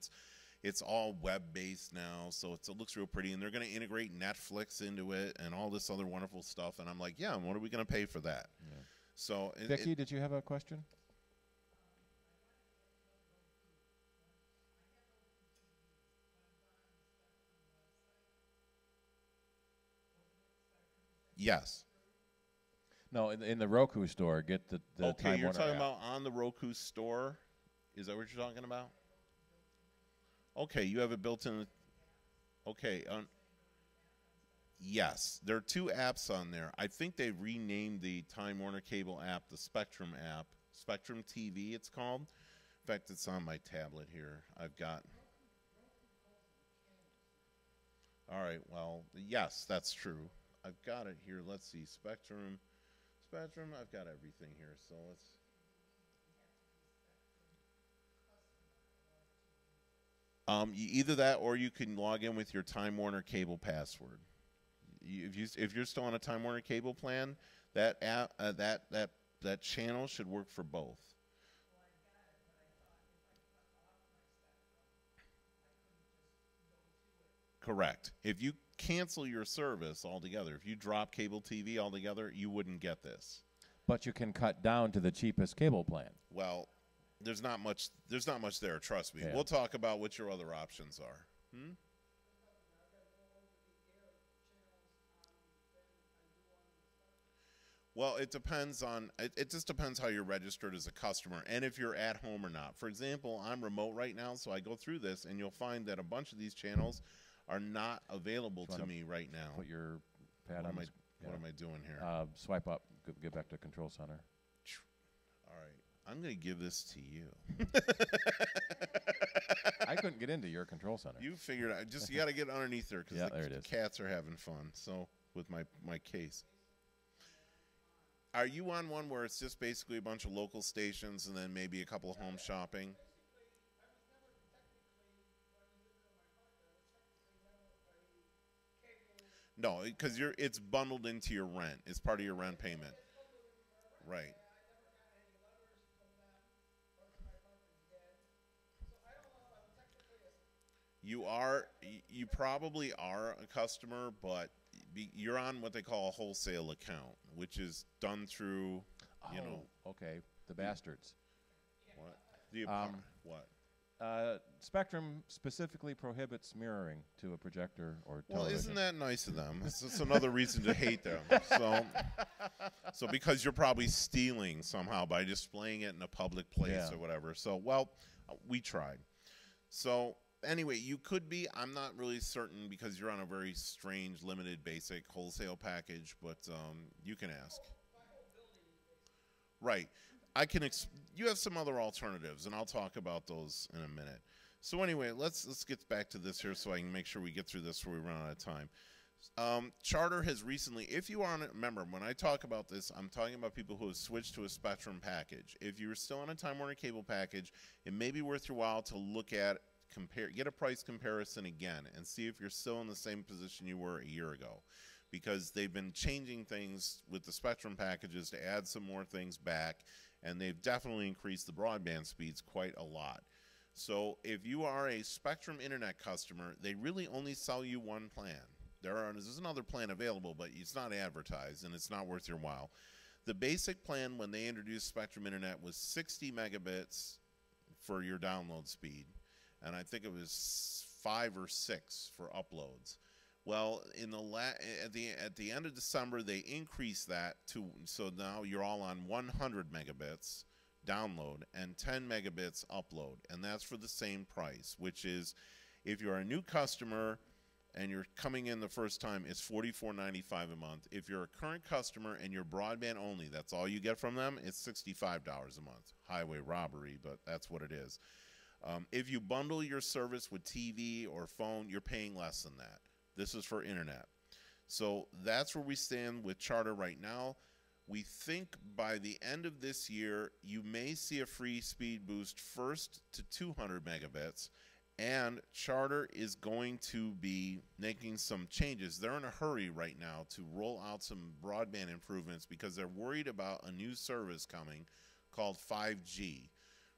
it's all web-based now, so it looks real pretty, and they're going to integrate Netflix into it and all this other wonderful stuff, and I'm like, yeah, what are we going to pay for that? Yeah. So, Vicki, did you have a question? yes. No, in the Roku store, get the Okay, Time you're Warner talking app. about on the Roku store? Is that what you're talking about? Okay, you have it built in. Okay, yes, there are 2 apps on there. I think they renamed the Time Warner Cable app the Spectrum app. Spectrum TV, it's called. In fact, it's on my tablet here. I've got. All right, well, yes, that's true. I've got it here. Let's see, Spectrum, I've got everything here, so let's. Either that, or you can log in with your Time Warner Cable password. If you're still on a Time Warner Cable plan, that app, that channel should work for both. Correct. If you cancel your service altogether, if you drop cable TV altogether, you wouldn't get this. But you can cut down to the cheapest cable plan. Well, there's not much there, trust me. Yeah. We'll talk about what your other options are. Well, it depends on it just depends how you're registered as a customer and if you're at home or not. For example, I'm remote right now, so I go through this and you'll find that a bunch of these channels are not available to me right now. Put your pad on. What am I doing here? Swipe up. Get back to Control Center. All right. I'm going to give this to you. I couldn't get into your Control Center. You figured out. You got to get underneath there because there it is. Cats are having fun. So with my case. Are you on one where it's just basically a bunch of local stations and then maybe a couple of home shopping? No, because it's bundled into your rent. It's part of your rent payment. Right. You probably are a customer, but you're on what they call a wholesale account, which is done through, okay, the bastards. What? What? Spectrum specifically prohibits mirroring to a projector or television. Well, isn't that nice of them? It's another reason to hate them. So because you're probably stealing somehow by displaying it in a public place or whatever. So, well, we tried. So anyway, you could be. I'm not really certain because you're on a very strange, limited, basic wholesale package, but you can ask. Right. You have some other alternatives, and I'll talk about those in a minute. So anyway, let's get back to this here so I can make sure we get through this before we run out of time. Charter has recently, if you are on it, remember, when I talk about this, I'm talking about people who have switched to a Spectrum package. If you're still on a Time Warner Cable package, it may be worth your while to look at, get a price comparison again, and see if you're still in the same position you were a year ago. Because they've been changing things with the Spectrum packages to add some more things back, and they've definitely increased the broadband speeds quite a lot. So if you are a Spectrum Internet customer, they really only sell you one plan. There's another plan available, but it's not advertised, and it's not worth your while. The basic plan when they introduced Spectrum Internet was 60 megabits for your download speed, and I think it was 5 or 6 for uploads. Well, in at the end of December, they increased that to, so now you're all on 100 megabits download and 10 megabits upload, and that's for the same price, which is, if you're a new customer and you're coming in the first time, it's $44.95 a month. If you're a current customer and you're broadband only, that's all you get from them, it's $65 a month. Highway robbery, but that's what it is. If you bundle your service with TV or phone, you're paying less than that. This is for internet. So that's where we stand with Charter right now. We think by the end of this year, you may see a free speed boost first to 200 megabits, and Charter is going to be making some changes. They're in a hurry right now to roll out some broadband improvements because they're worried about a new service coming called 5G,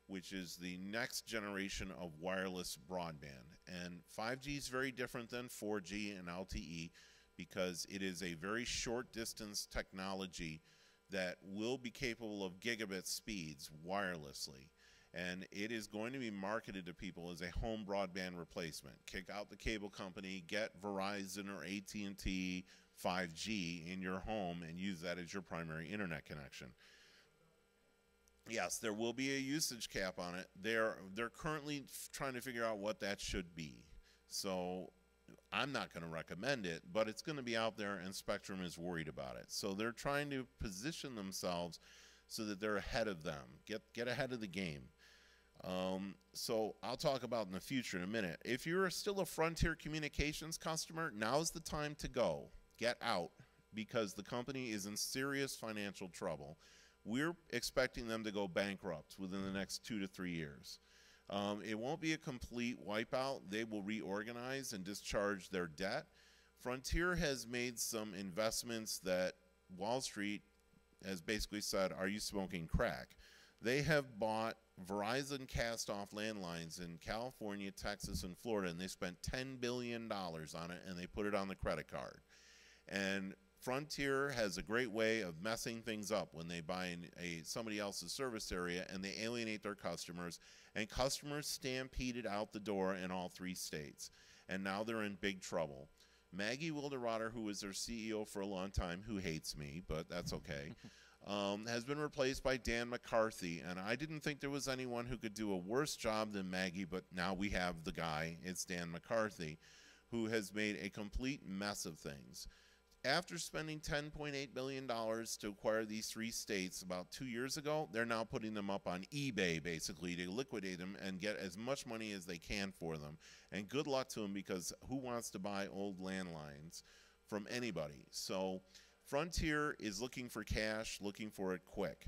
which is the next generation of wireless broadband. And 5G is very different than 4G and LTE because it is a very short distance technology that will be capable of gigabit speeds wirelessly. And it is going to be marketed to people as a home broadband replacement. Kick out the cable company, get Verizon or AT&T 5G in your home and use that as your primary internet connection. Yes, there will be a usage cap on it. They're currently trying to figure out what that should be. So I'm not going to recommend it, but it's going to be out there, and Spectrum is worried about it. So they're trying to position themselves so that they're ahead of them. Get ahead of the game. So I'll talk about in the future in a minute. If you're still a Frontier Communications customer, now's the time to go. Get out, because the company is in serious financial trouble. We're expecting them to go bankrupt within the next 2 to 3 years. It won't be a complete wipeout. They will reorganize and discharge their debt. Frontier has made some investments that Wall Street has basically said, are you smoking crack? They have bought Verizon cast-off landlines in California, Texas, and Florida, and they spent $10 billion on it, and they put it on the credit card. And Frontier has a great way of messing things up when they buy somebody else's service area and they alienate their customers, and customers stampeded out the door in all 3 states. And now they're in big trouble. Maggie Wilderotter, who was their CEO for a long time, who hates me, but that's okay, has been replaced by Dan McCarthy. And I didn't think there was anyone who could do a worse job than Maggie, but now we have the guy. It's Dan McCarthy, who has made a complete mess of things. After spending $10.8 billion to acquire these 3 states about 2 years ago, they're now putting them up on eBay, basically, to liquidate them and get as much money as they can for them. And good luck to them, because who wants to buy old landlines from anybody? So Frontier is looking for cash, looking for it quick.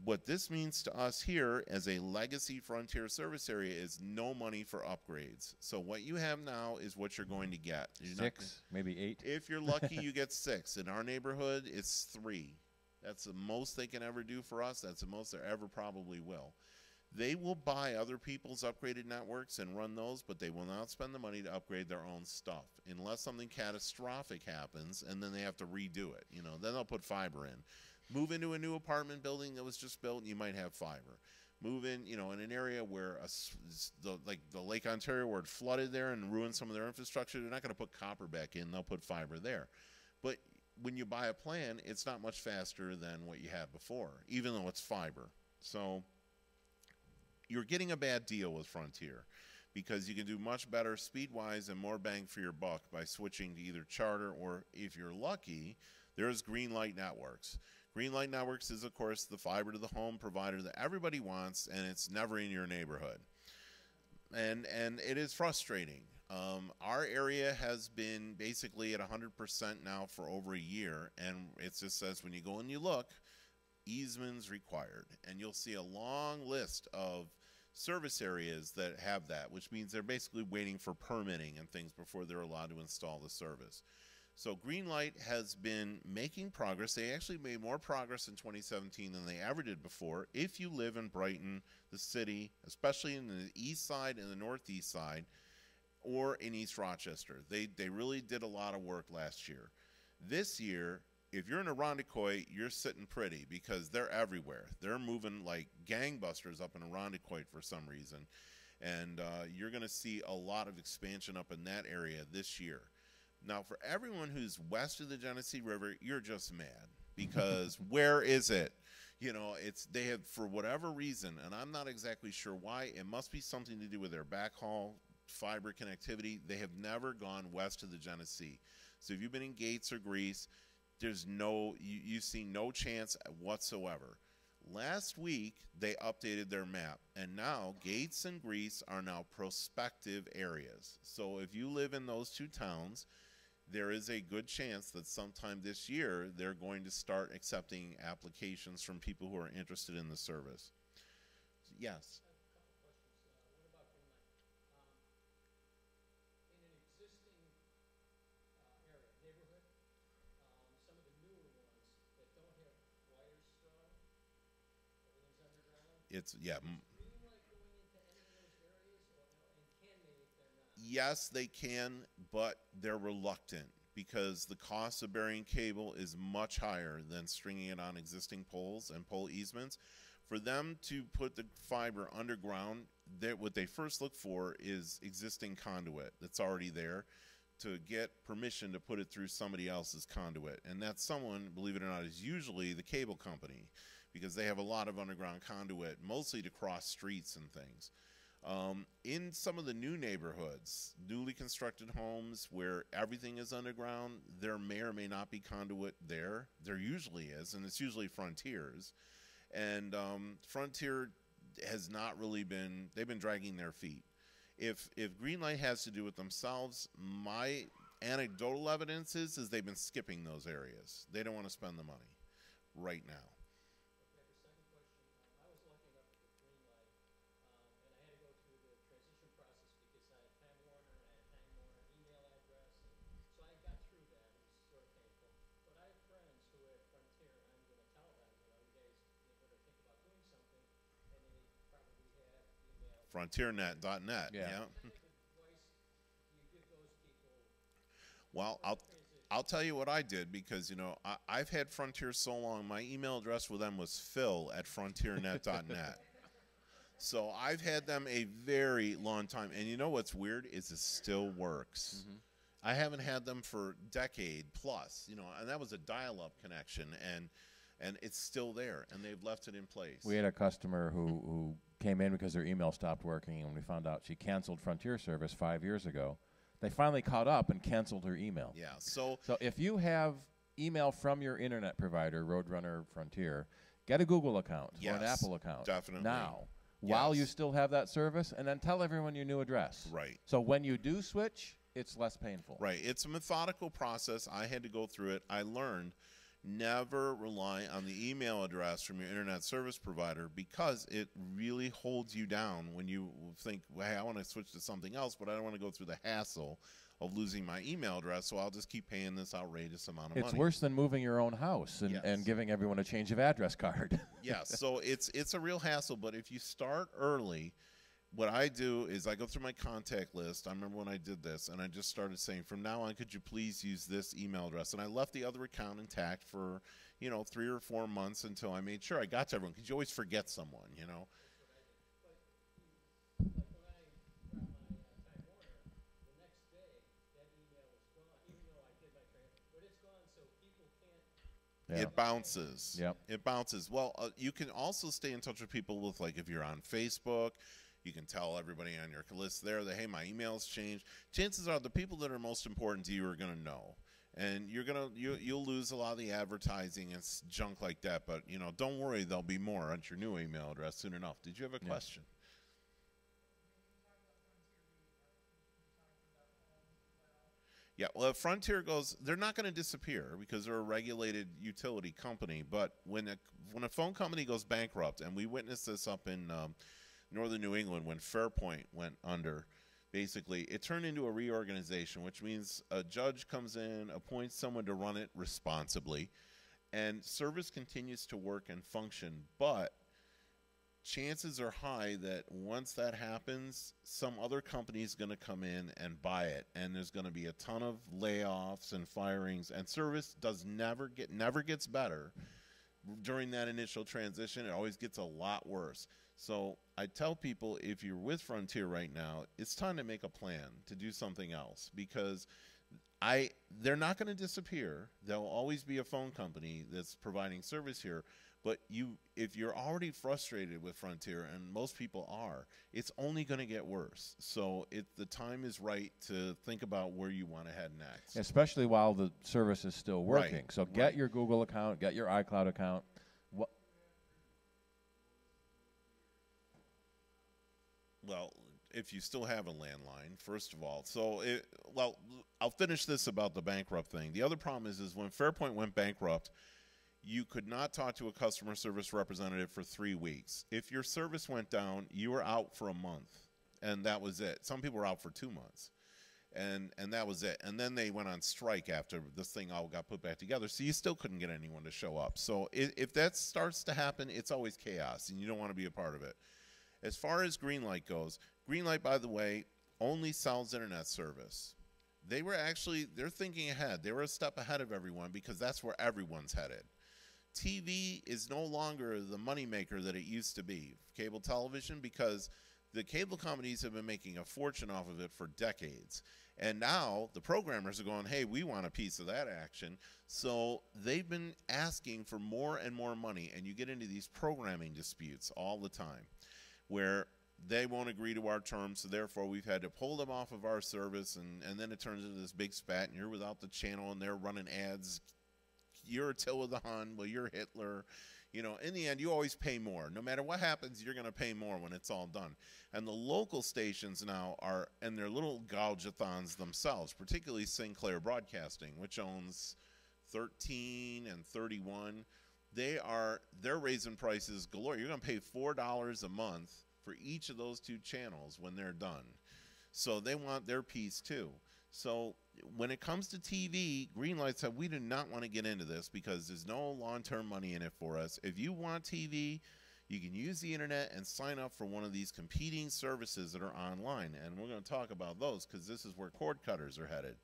What this means to us here as a legacy Frontier service area is no money for upgrades. So what you have now is what you're going to get. You're 6, maybe 8. If you're lucky, you get 6. In our neighborhood, it's 3. That's the most they can ever do for us. That's the most they ever probably will. They will buy other people's upgraded networks and run those, but they will not spend the money to upgrade their own stuff unless something catastrophic happens, and then they have to redo it. Then they'll put fiber in. Move into a new apartment building that was just built, and you might have fiber. Move in, in an area where like the Lake Ontario, where it flooded there and ruined some of their infrastructure, they're not going to put copper back in. They'll put fiber there. But when you buy a plan, it's not much faster than what you had before, even though it's fiber. So you're getting a bad deal with Frontier, because you can do much better speed-wise and more bang for your buck by switching to either Charter, or if you're lucky, there's Greenlight Networks. Greenlight Networks is, of course, the fiber to the home provider that everybody wants, and it's never in your neighborhood. And it is frustrating. Our area has been basically at 100% now for over a year, and it just says when you go and you look, easements required, and you'll see a long list of service areas that have that, which means they're basically waiting for permitting and things before they're allowed to install the service. So Greenlight has been making progress. They actually made more progress in 2017 than they ever did before. If you live in Brighton, the city, especially in the east side and the northeast side, or in East Rochester, they really did a lot of work last year. This year, if you're in Irondequoit, you're sitting pretty because they're everywhere. They're moving like gangbusters up in Irondequoit for some reason. And you're going to see a lot of expansion up in that area this year. Now, for everyone who's west of the Genesee River, you're just mad because where is it? You know, they have, for whatever reason, and I'm not exactly sure why, it must be something to do with their backhaul fiber connectivity. They have never gone west of the Genesee. So if you've been in Gates or Greece, there's you see no chance whatsoever. Last week, they updated their map, and now Gates and Greece are now prospective areas. So if you live in those two towns, there is a good chance that sometime this year they're going to start accepting applications from people who are interested in the service. Yes. I have a couple questions. What about Greenlight? In an existing area, neighborhood, some of the newer ones that don't have wires strung, everything's underground. It's, yeah. Is Greenlight going into any of those areas, and can they if they're not? Yes, they can, but they're reluctant because the cost of burying cable is much higher than stringing it on existing poles and pole easements. For them to put the fiber underground, what they first look for is existing conduit that's already there to get permission to put it through somebody else's conduit. And that someone, believe it or not, is usually the cable company because they have a lot of underground conduit, mostly to cross streets and things. In some of the new neighborhoods, newly constructed homes where everything is underground, there may or may not be conduit there. There usually is, and it's usually Frontier's. And Frontier has not really been, they've been dragging their feet. If Greenlight has to do it themselves, my anecdotal evidence is they've been skipping those areas. They don't want to spend the money right now. Okay, the second question, I was lucky enough to get Greenlight, and I had to go through the transition process because I had Time Warner, and I had Time Warner email address, and so I got through that. It was sort of painful. But I have friends who at Frontier, and I'm going to tell them, you guys better think about doing something, and they probably have email. Frontiernet.net, Yeah. yeah. What kind of advice do you give those people? Well, I'll tell you what I did because, you know, I've had Frontier so long, my email address with them was phil@frontiernet.net. So I've had them a very long time. And you know what's weird is it still works. Mm-hmm. I haven't had them for decade plus, you know, and that was a dial-up connection, and it's still there, and they've left it in place. We had a customer who came in because their email stopped working, and we found out she canceled Frontier service 5 years ago. They finally caught up and canceled her email. Yeah, so if you have email from your internet provider, Roadrunner, Frontier, get a Google account or an Yes, Apple account definitely. now while you Yes. still have that service, and then tell everyone your new address. Right. So when you do switch, it's less painful. Right. It's a methodical process. I had to go through it. I learned never rely on the email address from your internet service provider because it really holds you down when you think, well, hey, I want to switch to something else, but I don't want to go through the hassle of losing my email address, so I'll just keep paying this outrageous amount of money. It's worse than moving your own house and, Yes. and giving everyone a change of address card. Yes, so it's a real hassle, but if you start early, what I do is I go through my contact list. I remember when I did this, and I just started saying, from now on, could you please use this email address? And I left the other account intact for, 3 or 4 months until I made sure I got to everyone, because you always forget someone, Like when I got my Time Warner, the next day that email was gone, even though I did my transfer, but it's gone, so people can't. Yeah. It bounces. Yep. It bounces. Well, you can also stay in touch with people with, like, if you're on Facebook, you can tell everybody on your list there that, hey, my email's changed. Chances are the people that are most important to you are going to know. And you'll lose a lot of the advertising and junk like that. But, don't worry, there'll be more at your new email address soon enough. Did you have a question? Yeah, well, if Frontier goes, they're not going to disappear because they're a regulated utility company. But when a phone company goes bankrupt, and we witnessed this up in northern New England when Fairpoint went under, basically, it turned into a reorganization, which means a judge comes in, appoints someone to run it responsibly, and service continues to work and function. But chances are high that once that happens, some other company is going to come in and buy it, and there's going to be a ton of layoffs and firings, and service never gets better during that initial transition. It always gets a lot worse. So I tell people, if you're with Frontier right now, it's time to make a plan to do something else, because they're not going to disappear. There'll always be a phone company that's providing service here. But if you're already frustrated with Frontier, and most people are, it's only going to get worse. So the time is right to think about where you want to head next. Especially while the service is still working. Right, So get your Google account, get your iCloud account. Well, if you still have a landline, first of all. I'll finish this about the bankrupt thing. The other problem is when Fairpoint went bankrupt, you could not talk to a customer service representative for 3 weeks. If your service went down, you were out for a month, and that was it. Some people were out for 2 months, and that was it. And then they went on strike after this thing all got put back together, so you still couldn't get anyone to show up. So if that starts to happen, it's always chaos, and you don't want to be a part of it. As far as Greenlight goes, Greenlight, by the way, only sells internet service. They're thinking ahead. They were a step ahead of everyone because that's where everyone's headed. TV is no longer the moneymaker that it used to be, cable television, because the cable companies have been making a fortune off of it for decades. And now the programmers are going, hey, we want a piece of that action. So they've been asking for more and more money, and you get into these programming disputes all the time where they won't agree to our terms, so therefore we've had to pull them off of our service, and then it turns into this big spat, and you're without the channel, and they're running ads. You're Attila the Hun, well, you're Hitler. In the end, you always pay more. No matter what happens, you're going to pay more when it's all done. And the local stations now are in their little gouge-a-thons themselves, particularly Sinclair Broadcasting, which owns 13 and 31. They're raising prices galore. You're going to pay $4 a month for each of those 2 channels when they're done. So they want their piece too. So when it comes to TV, Greenlight said, we do not want to get into this because there's no long-term money in it for us. If you want TV, you can use the internet and sign up for one of these competing services that are online. And we're going to talk about those because this is where cord cutters are headed.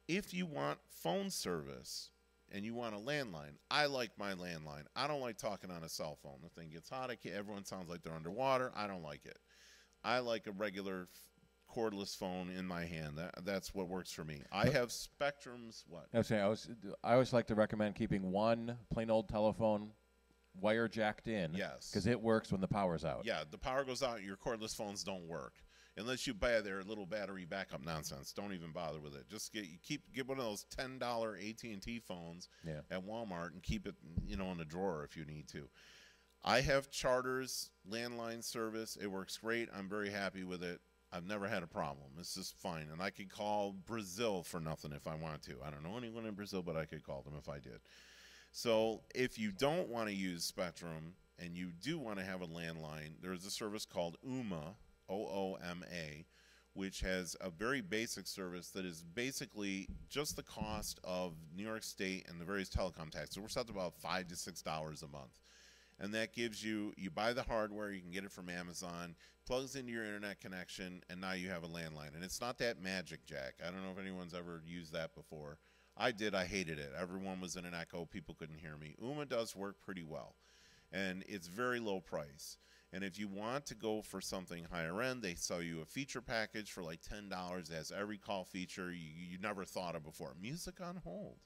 If you want phone service and you want a landline, I like my landline. I don't like talking on a cell phone. The thing gets hot. Everyone sounds like they're underwater. I don't like it. I like a regular cordless phone in my hand. That's what works for me. I have Spectrum's what? I always like to recommend keeping one plain old telephone wire jacked in. Yes. Because it works when the power's out. Yeah, the power goes out, your cordless phones don't work. Unless you buy their little battery backup nonsense. Don't even bother with it. Just get one of those $10 AT&T phones at Walmart and keep it, in the drawer if you need to. I have Charter's landline service. It works great. I'm very happy with it. I've never had a problem. It's just fine. And I could call Brazil for nothing if I want to. I don't know anyone in Brazil, but I could call them if I did. So if you don't want to use Spectrum and you do want to have a landline, there's a service called Ooma, OOMA, which has a very basic service that is basically just the cost of New York State and the various telecom taxes. We're set to about $5 to $6 a month. And that gives you buy the hardware, you can get it from Amazon, plugs into your internet connection, and now you have a landline. And it's not that magic jack. I don't know if anyone's ever used that before. I did. I hated it. Everyone was in an echo. People couldn't hear me. Ooma does work pretty well, and it's very low price. And if you want to go for something higher end, they sell you a feature package for like $10. It has every call feature you never thought of before. Music on hold.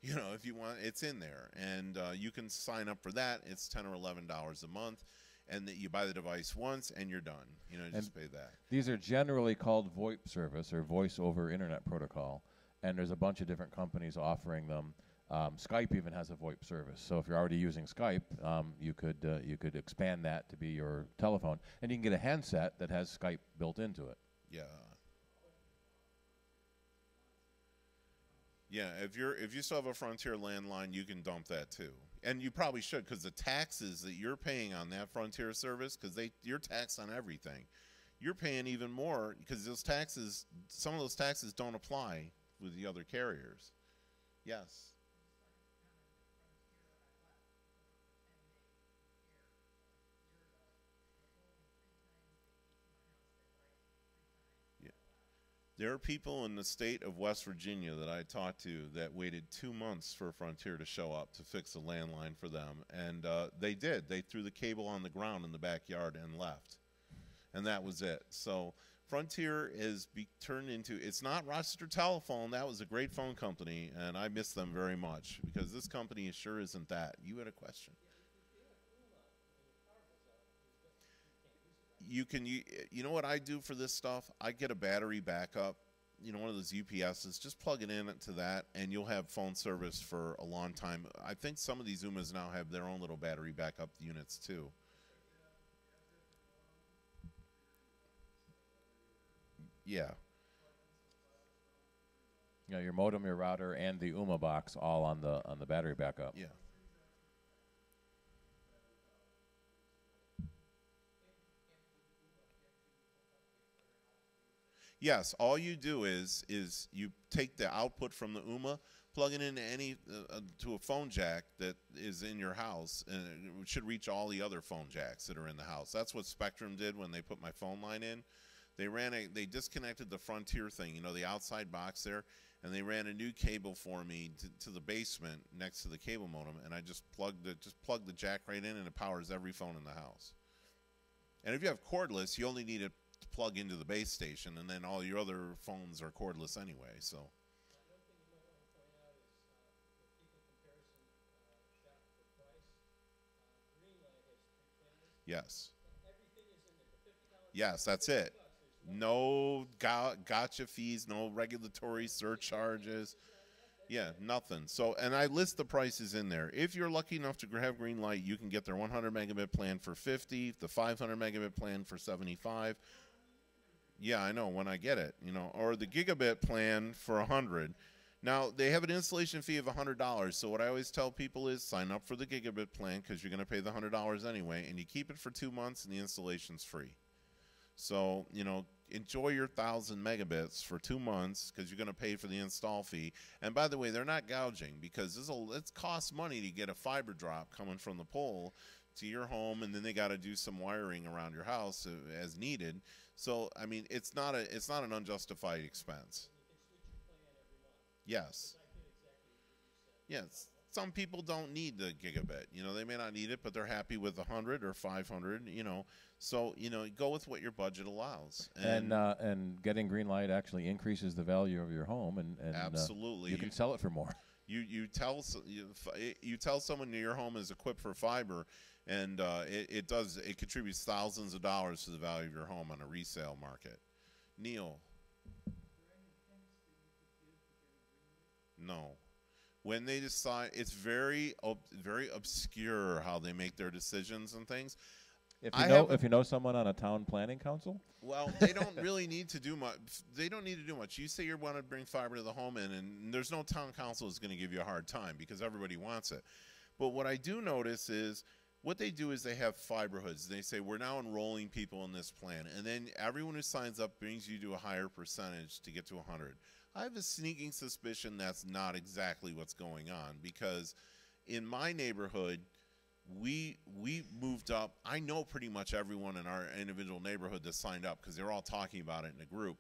If you want, it's in there. And you can sign up for that. It's $10 or $11 a month. And you buy the device once and you're done. Just pay that. These are generally called VoIP service or voice over internet protocol. And there's a bunch of different companies offering them. Skype even has a VoIP service. So if you're already using Skype, you could expand that to be your telephone. And you can get a handset that has Skype built into it. Yeah. Yeah, if you still have a Frontier landline, you can dump that too, and you probably should, because the taxes that you're paying on that Frontier service, because you're taxed on everything, you're paying even more because those taxes, some of those taxes don't apply with the other carriers. Yes. There are people in the state of West Virginia that I talked to that waited 2 months for Frontier to show up to fix a landline for them, and they did. They threw the cable on the ground in the backyard and left, and that was it. So Frontier is turned into, it's not Rochester Telephone. That was a great phone company, and I miss them very much, because this company sure isn't that. You had a question. You know what I do for this stuff? I get a battery backup, one of those UPSs, just plug it in to that, and you'll have phone service for a long time. I think some of these UMAs now have their own little battery backup units too. Yeah. Yeah, your modem, your router, and the UMA box all on the battery backup. Yeah. Yes, all you do is you take the output from the UMA, plug it into to a phone jack that is in your house, and it should reach all the other phone jacks that are in the house. That's what Spectrum did when they put my phone line in. They disconnected the Frontier thing, the outside box there, and they ran a new cable for me to the basement next to the cable modem, and I just plug the jack right in, and it powers every phone in the house. And if you have cordless, you only need it to plug into the base station, and then all your other phones are cordless anyway. So. One thing you might want to point out is if people comparison shop for price, Greenlight has 3 plans. Yes. Everything is in there. The $50. Yes, that's it. No gotcha fees, no regulatory surcharges. Yeah, nothing. So, and I list the prices in there. If you're lucky enough to have Greenlight, you can get their 100 megabit plan for $50, the 500 megabit plan for $75. Yeah, I know, when I get it, or the gigabit plan for $100. Now, they have an installation fee of $100, so what I always tell people is sign up for the gigabit plan, because you're going to pay the $100 anyway, and you keep it for 2 months, and the installation's free. So, enjoy your 1,000 megabits for 2 months, because you're going to pay for the install fee. And by the way, they're not gouging, because it costs money to get a fiber drop coming from the pole to your home, and then they got to do some wiring around your house as needed. So, I mean, it's not an unjustified expense. You can switch your plan every month. Yes. I did exactly what you said. Yes. Some people don't need the gigabit. They may not need it, but they're happy with 100 or 500. So go with what your budget allows. And getting Greenlight actually increases the value of your home, and absolutely you can sell it for more. You tell someone that your home is equipped for fiber, and it contributes thousands of dollars to the value of your home on a resale market. Neil. No. When they decide, it's very obscure how they make their decisions and things. If you know someone on a town planning council, well, they don't really need to do much. They don't need to do much. You say you want to bring fiber to the home, and there's no town council is going to give you a hard time, because everybody wants it. But what I do notice is what they do is they have fiber hoods. They say, we're now enrolling people in this plan, and then everyone who signs up brings you to a higher percentage to get to 100. I have a sneaking suspicion that's not exactly what's going on, because in my neighborhood, we moved up. I know pretty much everyone in our individual neighborhood that signed up, because they're all talking about it in a group,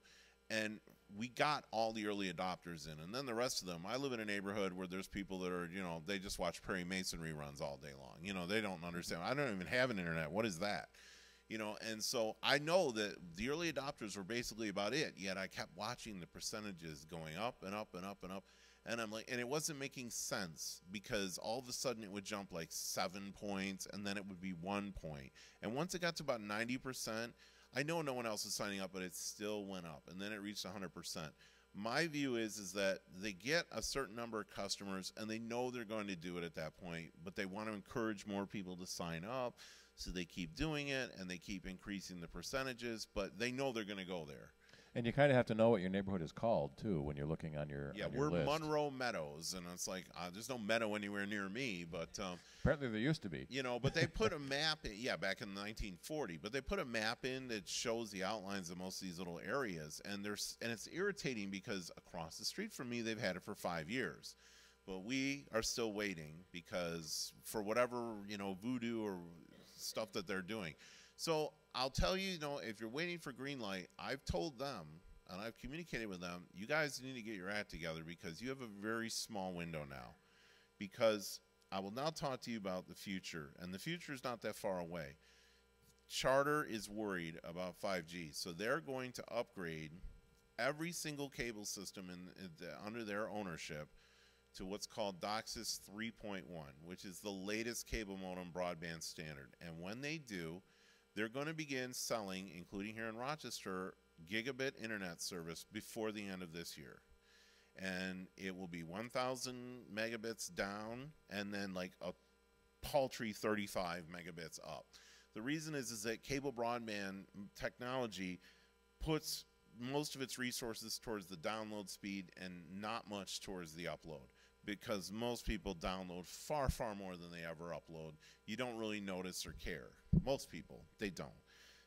and we got all the early adopters in, and then the rest of them. I live in a neighborhood where there's people that are, they just watch Perry Mason reruns all day long. They don't understand. I don't even have an internet. What is that? And so I know that the early adopters were basically about it, yet I kept watching the percentages going up and up and up and up, and I'm like, and it wasn't making sense, because all of a sudden it would jump like 7 points, and then it would be 1 point, and once it got to about 90%, I know no one else is signing up, but it still went up, and then it reached 100%. My view is that they get a certain number of customers, and they know they're going to do it at that point, but they want to encourage more people to sign up. So they keep doing it, and they keep increasing the percentages, but they know they're going to go there. And you kind of have to know what your neighborhood is called too when you're looking on your Yeah, on your we're list. Monroe Meadows, and it's like there's no meadow anywhere near me, but Apparently there used to be. you know, but they put a map in, yeah, back in 1940, but they put a map in that shows the outlines of most of these little areas, and it's irritating because across the street from me they've had it for 5 years. But we are still waiting because for whatever, you know, voodoo or stuff that they're doing. So I'll tell you, you know, if you're waiting for green light, I've told them and I've communicated with them, you guys need to get your act together because you have a very small window now. Because I will now talk to you about the future, and the future is not that far away. Charter is worried about 5G, so they're going to upgrade every single cable system under their ownership to what's called DOCSIS 3.1, which is the latest cable modem broadband standard. And when they do, they're going to begin selling, including here in Rochester, gigabit internet service before the end of this year. And it will be 1,000 megabits down and then like a paltry 35 megabits up. The reason is that cable broadband technology puts most of its resources towards the download speed and not much towards the upload, because most people download far, far more than they ever upload. You don't really notice or care. Most people, they don't.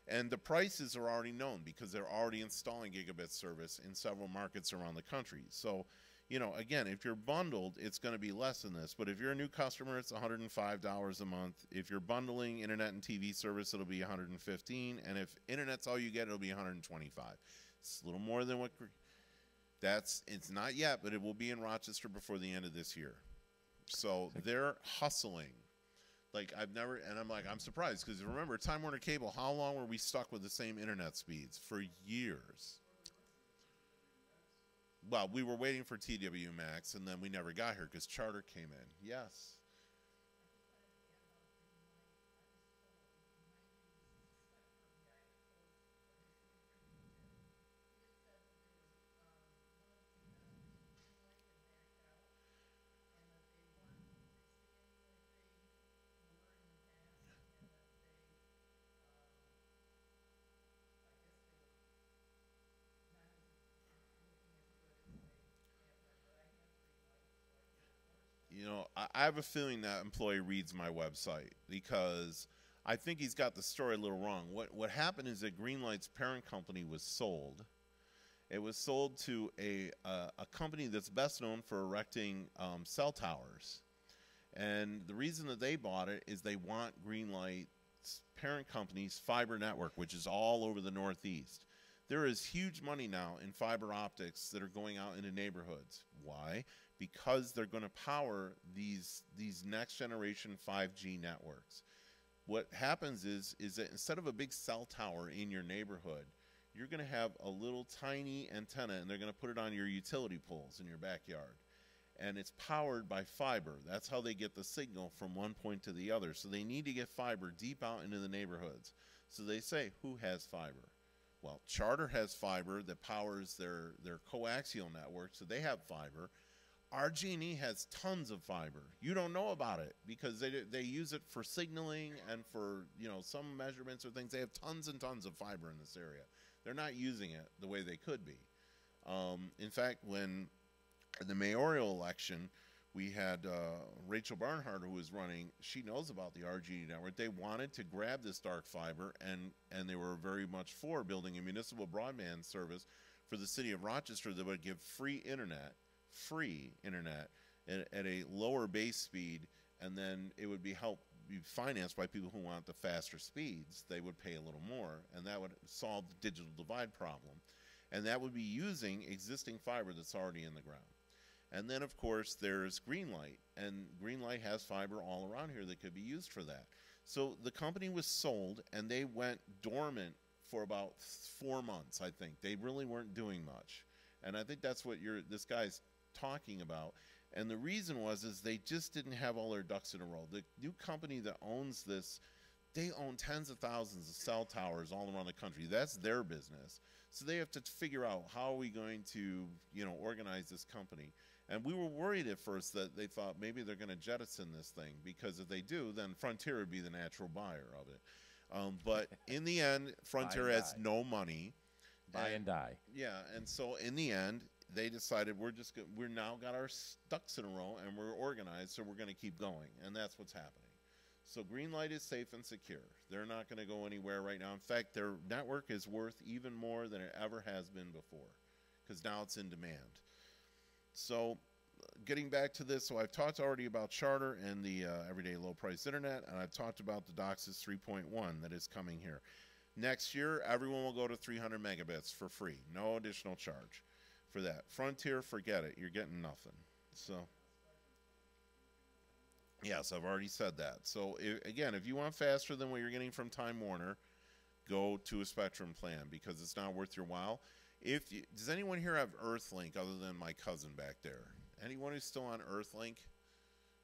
And the prices are already known because they're already installing gigabit service in several markets around the country. So, you know, again, if you're bundled, it's going to be less than this. But if you're a new customer, it's $105 a month. If you're bundling internet and TV service, it'll be $115. And if internet's all you get, it'll be $125. It's a little more than what... It's not yet, but it will be in Rochester before the end of this year. So they're hustling. Like I'm surprised because remember, Time Warner Cable, how long were we stuck with the same internet speeds? For years. Well, we were waiting for TW Max, and then we never got here because Charter came in. Yes. You know, I have a feeling that employee reads my website because I think he's got the story a little wrong. What happened is that Greenlight's parent company was sold. It was sold to a company that's best known for erecting cell towers. And the reason that they bought it is they want Greenlight's parent company's fiber network, which is all over the Northeast. There is huge money now in fiber optics that are going out into neighborhoods. Why? Because they're going to power these next generation 5G networks. What happens is that instead of a big cell tower in your neighborhood, you're going to have a little tiny antenna, and they're going to put it on your utility poles in your backyard. And it's powered by fiber. That's how they get the signal from one point to the other. So they need to get fiber deep out into the neighborhoods. So they say, who has fiber? Well, Charter has fiber that powers their coaxial network, so they have fiber. RG&E has tons of fiber. You don't know about it because they use it for signaling and for, you know, some measurements or things. They have tons and tons of fiber in this area. They're not using it the way they could be. In fact, when the mayoral election, we had Rachel Barnhart, who was running. She knows about the RG&E network. They wanted to grab this dark fiber, and they were very much for building a municipal broadband service for the city of Rochester that would give free internet at a lower base speed, and then it would be financed by people who want the faster speeds. They would pay a little more, and that would solve the digital divide problem. And that would be using existing fiber that's already in the ground. And then, of course, there's Greenlight, and Greenlight has fiber all around here that could be used for that. So the company was sold, and they went dormant for about 4 months, I think. They really weren't doing much. And I think that's what this guy's talking about. And the reason is they just didn't have all their ducks in a row. The new company that owns this, they own tens of thousands of cell towers all around the country. That's their business. So they have to figure out, how are we going to, you know, organize this company? And we were worried at first that they thought maybe they're going to jettison this thing, because if they do, then Frontier would be the natural buyer of it. But in the end, Frontier has no money. Buy and die. Yeah, and so in the end, they decided we're now got our ducks in a row and we're organized, so we're going to keep going, and that's what's happening. So Greenlight is safe and secure. They're not going to go anywhere right now. In fact, their network is worth even more than it ever has been before, because now it's in demand. So getting back to this, so I've talked already about Charter and the everyday low price internet, and I've talked about the DOCSIS 3.1 that is coming here. Next year, everyone will go to 300 megabits for free, no additional charge for that. Frontier, forget it, you're getting nothing. So yes, I've already said that. So again, if you want faster than what you're getting from Time Warner, go to a Spectrum plan, because it's not worth your while. Does anyone here have Earthlink other than my cousin back there? Anyone who's still on Earthlink?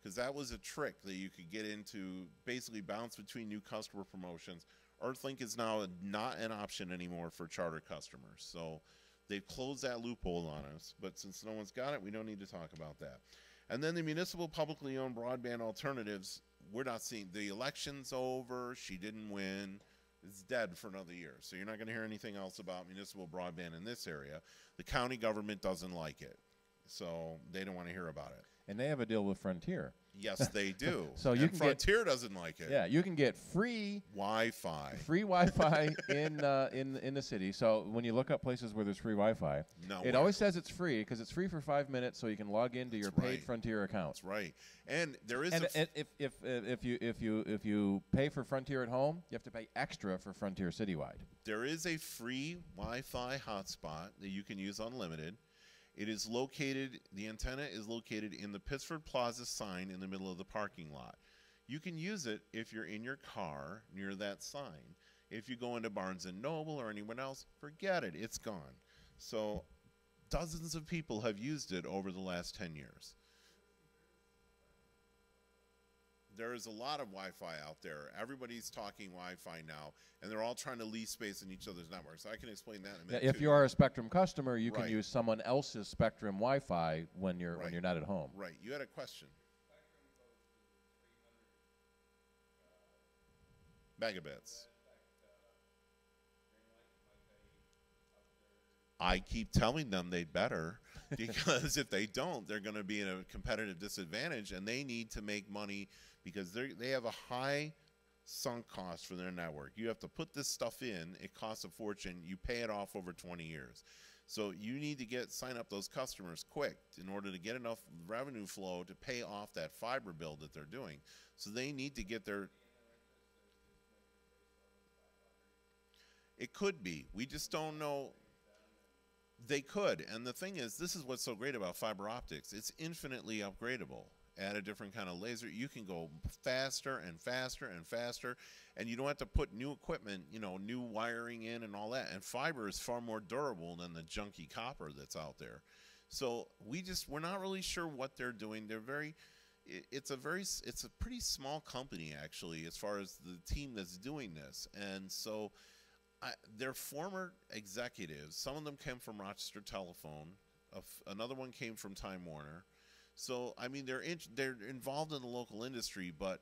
Because that was a trick that you could get into, basically bounce between new customer promotions. Earthlink is now not an option anymore for Charter customers. So they've closed that loophole on us. But since no one's got it, we don't need to talk about that. And then the municipal publicly owned broadband alternatives, we're not seeing. The election's over. She didn't win. It's dead for another year. So you're not going to hear anything else about municipal broadband in this area. The county government doesn't like it. So they don't want to hear about it. And they have a deal with Frontier. Yes, they do. So and Frontier doesn't like it. Yeah, you can get free Wi-Fi. Free Wi-Fi in the city. So when you look up places where there's free Wi-Fi, it always says it's free because it's free for 5 minutes, so you can log into your paid Frontier account. That's right. And there is if you pay for Frontier at home, you have to pay extra for Frontier citywide. There is a free Wi-Fi hotspot that you can use unlimited. It is located, the antenna is located in the Pittsford Plaza sign in the middle of the parking lot. You can use it if you're in your car near that sign. If you go into Barnes & Noble or anyone else, forget it, it's gone. So dozens of people have used it over the last 10 years. There is a lot of Wi-Fi out there. Everybody's talking Wi-Fi now, and they're all trying to lease space in each other's networks. I can explain that in a minute. If you are a Spectrum customer, you can use someone else's Spectrum Wi-Fi when you're not at home. Right. You had a question. Megabits. I keep telling them they better, because if they don't, they're going to be in a competitive disadvantage, and they need to make money because they have a high sunk cost for their network. You have to put this stuff in. It costs a fortune. You pay it off over 20 years. So you need to sign up those customers quick in order to get enough revenue flow to pay off that fiber bill that they're doing. So they need to get their... It could be. We just don't know. They could. And the thing is, this is what's so great about fiber optics. It's infinitely upgradable. Add a different kind of laser. You can go faster and faster and faster, and you don't have to put new equipment, new wiring in and all that. And fiber is far more durable than the junky copper that's out there. So we're not really sure what they're doing. It's a pretty small company, actually, as far as the team that's doing this. And so their former executives, some of them came from Rochester Telephone, another one came from Time Warner. So I mean, they're involved in the local industry, but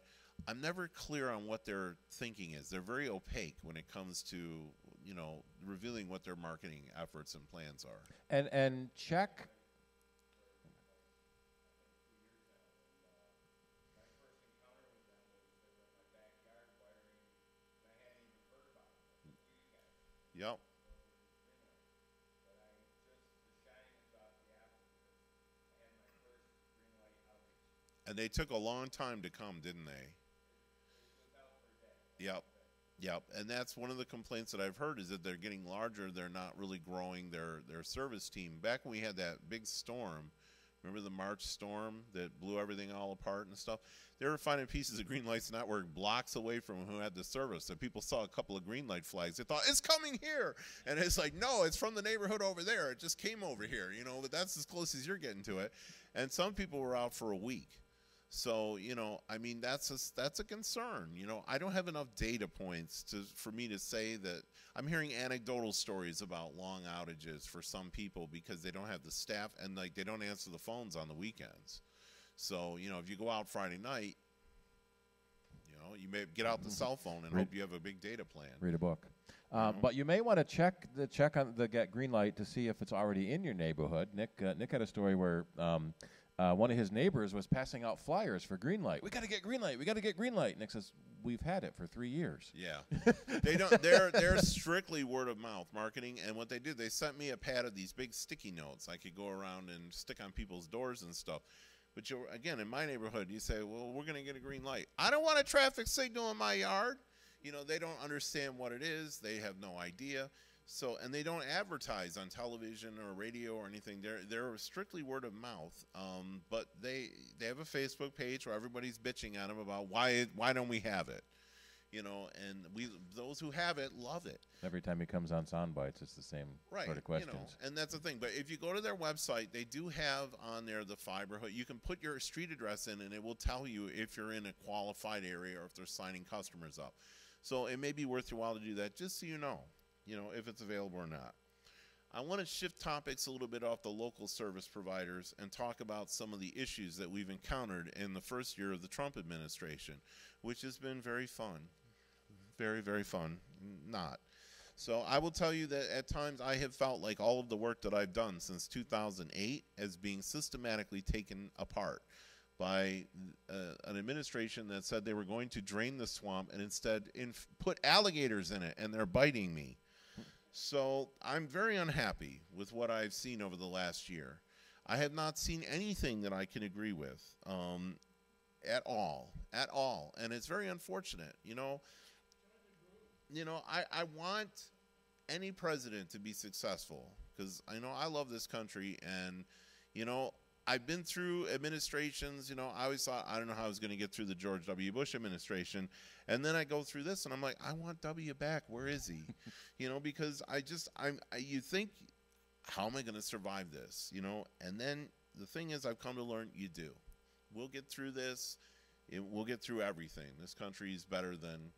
I'm never clear on what their thinking is. They're very opaque when it comes to revealing what their marketing efforts and plans are. And check. Yep. And they took a long time to come, didn't they? Yep. Yep. And that's one of the complaints that I've heard, is that they're getting larger. They're not really growing their service team. Back when we had that big storm, remember the March storm that blew everything all apart and stuff? They were finding pieces of Greenlight's network blocks away from who had the service. So people saw a couple of Greenlight flags. They thought, it's coming here. And it's like, no, it's from the neighborhood over there. It just came over here. But that's as close as you're getting to it. And some people were out for a week. So, I mean, that's a concern. I don't have enough data points for me to say that. I'm hearing anecdotal stories about long outages for some people because they don't have the staff, and they don't answer the phones on the weekends. So, if you go out Friday night, you may get out the cell phone and hope you have a big data plan. Read a book. But you may want to check on the get green light to see if it's already in your neighborhood. Nick had a story where one of his neighbors was passing out flyers for green light. We got to get green light. We got to get green light. Nick says, we've had it for 3 years. Yeah. They don't. They're strictly word of mouth marketing. And what they did, they sent me a pad of these big sticky notes I could go around and stick on people's doors and stuff. But again, in my neighborhood, you say, well, we're going to get a green light. I don't want a traffic signal in my yard. They don't understand what it is. They have no idea. So, and they don't advertise on television or radio or anything. They're strictly word of mouth. But they have a Facebook page where everybody's bitching at them about why don't we have it? And those who have it love it. Every time he comes on Sound Bites, it's the same sort of questions. And that's the thing. But if you go to their website, they do have on there the fiber. You can put your street address in, and it will tell you if you're in a qualified area or if they're signing customers up. So it may be worth your while to do that, just so you know if it's available or not. I want to shift topics a little bit off the local service providers and talk about some of the issues that we've encountered in the first year of the Trump administration, which has been very fun. Very, very fun. Not. So I will tell you that at times I have felt like all of the work that I've done since 2008 as being systematically taken apart by an administration that said they were going to drain the swamp and instead put alligators in it, and they're biting me. So I'm very unhappy with what I've seen over the last year. I have not seen anything that I can agree with at all, and it's very unfortunate. I want any president to be successful because I love this country, and I've been through administrations. I always thought I don't know how I was going to get through the George W. Bush administration, and then I go through this, and I'm like, I want W back. Where is he? Because you think, how am I going to survive this? And then the thing is, I've come to learn you do. We'll get through this. We'll get through everything. This country is better than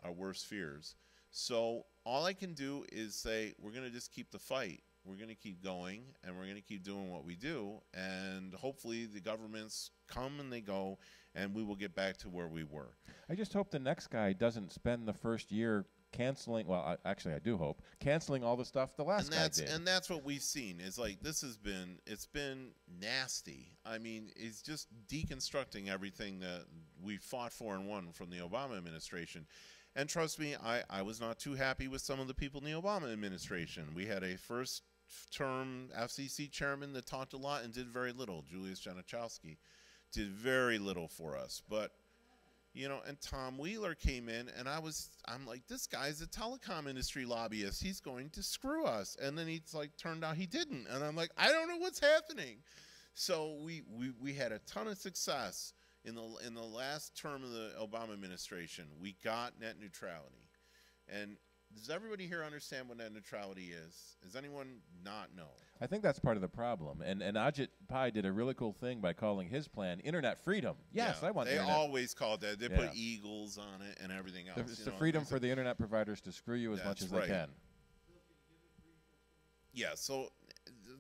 our worst fears. So all I can do is say we're going to just keep the fight. We're going to keep going, and we're going to keep doing what we do, and hopefully the governments come and they go, and we will get back to where we were. I just hope the next guy doesn't spend the first year canceling, well, actually I do hope, canceling all the stuff the last guy did. And that's what we've seen, is like it's been nasty. I mean, it's just deconstructing everything that we fought for and won from the Obama administration. And trust me, I was not too happy with some of the people in the Obama administration. We had a first-term FCC chairman that talked a lot and did very little. Julius Januszowski did very little for us. But, and Tom Wheeler came in, and I'm like, this guy's a telecom industry lobbyist. He's going to screw us. And then turned out he didn't. And I'm like, I don't know what's happening. So we had a ton of success. In the last term of the Obama administration, we got net neutrality. And does everybody here understand what net neutrality is? Does anyone not know? I think that's part of the problem. And Ajit Pai did a really cool thing by calling his plan Internet Freedom. Yes, yeah, I want they Internet. always called that. They put eagles on it and everything else. It's the freedom for the Internet providers to screw you as much as they can. Yeah, so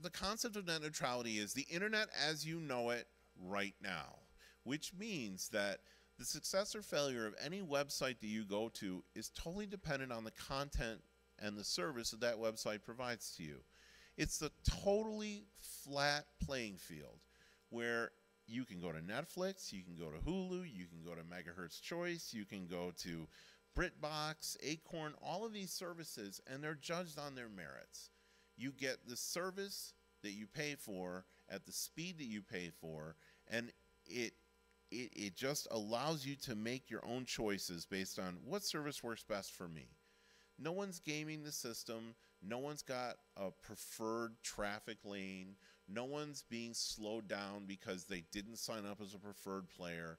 the concept of net neutrality is the Internet as you know it right now, which means that the success or failure of any website that you go to is totally dependent on the content and the service that that website provides to you. It's the totally flat playing field where you can go to Netflix, you can go to Hulu, you can go to Megahertz Choice, you can go to BritBox, Acorn, all of these services, and they're judged on their merits. You get the service that you pay for at the speed that you pay for, and it just allows you to make your own choices based on what service works best for me. No one's gaming the system. No one's got a preferred traffic lane. No one's being slowed down because they didn't sign up as a preferred player.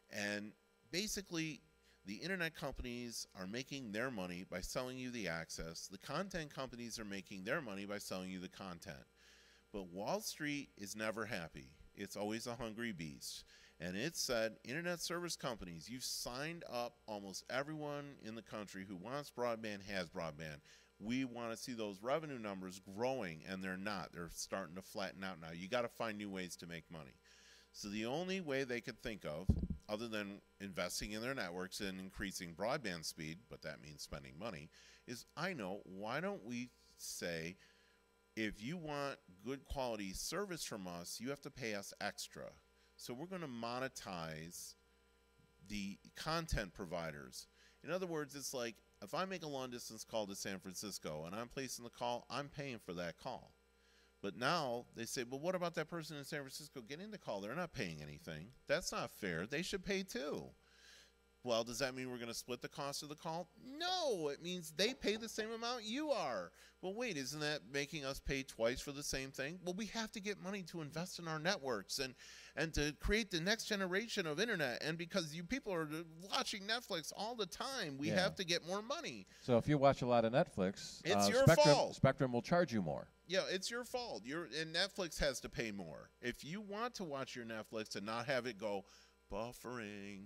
And basically, the internet companies are making their money by selling you the access. The content companies are making their money by selling you the content. But Wall Street is never happy. It's always a hungry beast. And it said, internet service companies, you've signed up almost everyone in the country who wants broadband has broadband. We want to see those revenue numbers growing, and they're not. They're starting to flatten out now. You got to find new ways to make money. So the only way they could think of, other than investing in their networks and increasing broadband speed, but that means spending money, is I know, why don't we say, if you want good quality service from us, you have to pay us extra. So we're going to monetize the content providers. In other words, it's like, if I make a long distance call to San Francisco and I'm placing the call, I'm paying for that call. But now they say, well, what about that person in San Francisco getting the call? They're not paying anything. That's not fair. They should pay too. Well, does that mean we're going to split the cost of the call? No, it means they pay the same amount you are. Well, wait, isn't that making us pay twice for the same thing? Well, we have to get money to invest in our networks and to create the next generation of internet. And because you people are watching Netflix all the time, we have to get more money. So if you watch a lot of Netflix, it's your Spectrum, fault. Spectrum will charge you more. Yeah, it's your fault. And Netflix has to pay more. If you want to watch your Netflix and not have it go buffering,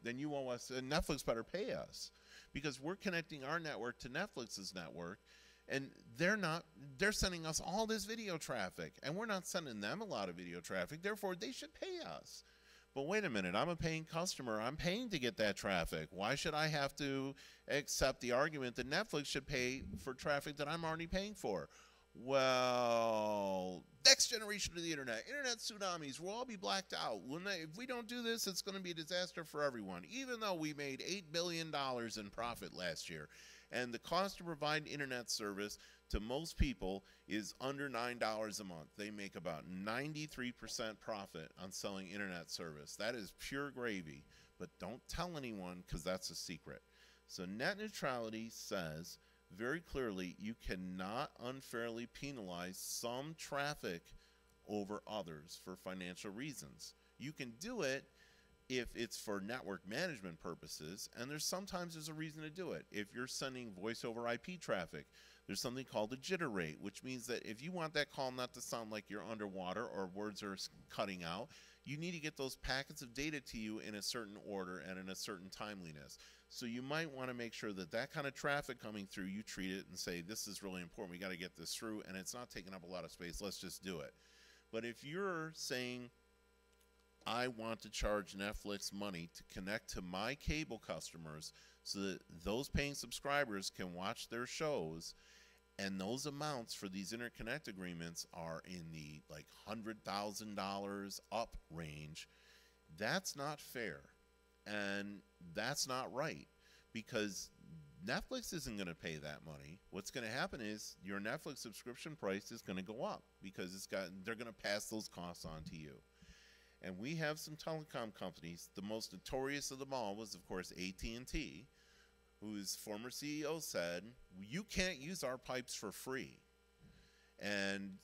then you owe us, and Netflix better pay us, because we're connecting our network to Netflix's network, and they're sending us all this video traffic, and we're not sending them a lot of video traffic, therefore they should pay us. But wait a minute, I'm a paying customer. I'm paying to get that traffic. Why should I have to accept the argument that Netflix should pay for traffic that I'm already paying for? Well, next generation of the internet tsunamis, we'll all be blacked out. If we don't do this, it's going to be a disaster for everyone, even though we made $8 billion in profit last year. And the cost to provide internet service to most people is under $9 a month. They make about 93% profit on selling internet service. That is pure gravy, but don't tell anyone, because that's a secret. So net neutrality says very clearly you cannot unfairly penalize some traffic over others for financial reasons. You can do it if it's for network management purposes, and sometimes there's a reason to do it. If you're sending voice over IP traffic, there's something called a jitter rate, which means that if you want that call not to sound like you're underwater or words are cutting out, you need to get those packets of data to you in a certain order and in a certain timeliness. So you might want to make sure that that kind of traffic coming through, you treat it and say, this is really important, we got to get this through, and it's not taking up a lot of space, let's just do it. But if you're saying, I want to charge Netflix money to connect to my cable customers so that those paying subscribers can watch their shows, and those amounts for these interconnect agreements are in the like $100,000 up range, that's not fair. And that's not right, because Netflix isn't going to pay that money. What's going to happen is your Netflix subscription price is going to go up, because they're going to pass those costs on to you. And we have some telecom companies. The most notorious of them all was, of course, AT&T, whose former CEO said, you can't use our pipes for free. And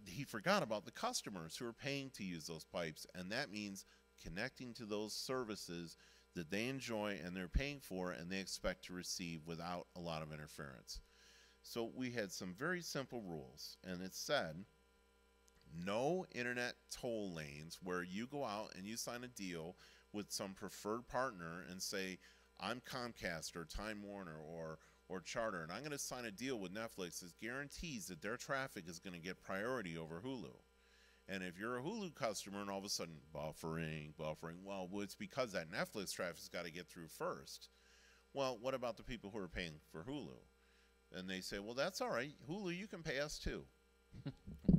he forgot about the customers who are paying to use those pipes, and that means connecting to those services that they enjoy and they're paying for and they expect to receive without a lot of interference. So we had some very simple rules, and it said no internet toll lanes where you go out and you sign a deal with some preferred partner and say, I'm Comcast or Time Warner or Charter, and I'm going to sign a deal with Netflix that guarantees that their traffic is going to get priority over Hulu. And if you're a Hulu customer and all of a sudden buffering, well, it's because that Netflix traffic's got to get through first. Well, what about the people who are paying for Hulu? And they say, well, that's all right. Hulu, you can pay us too.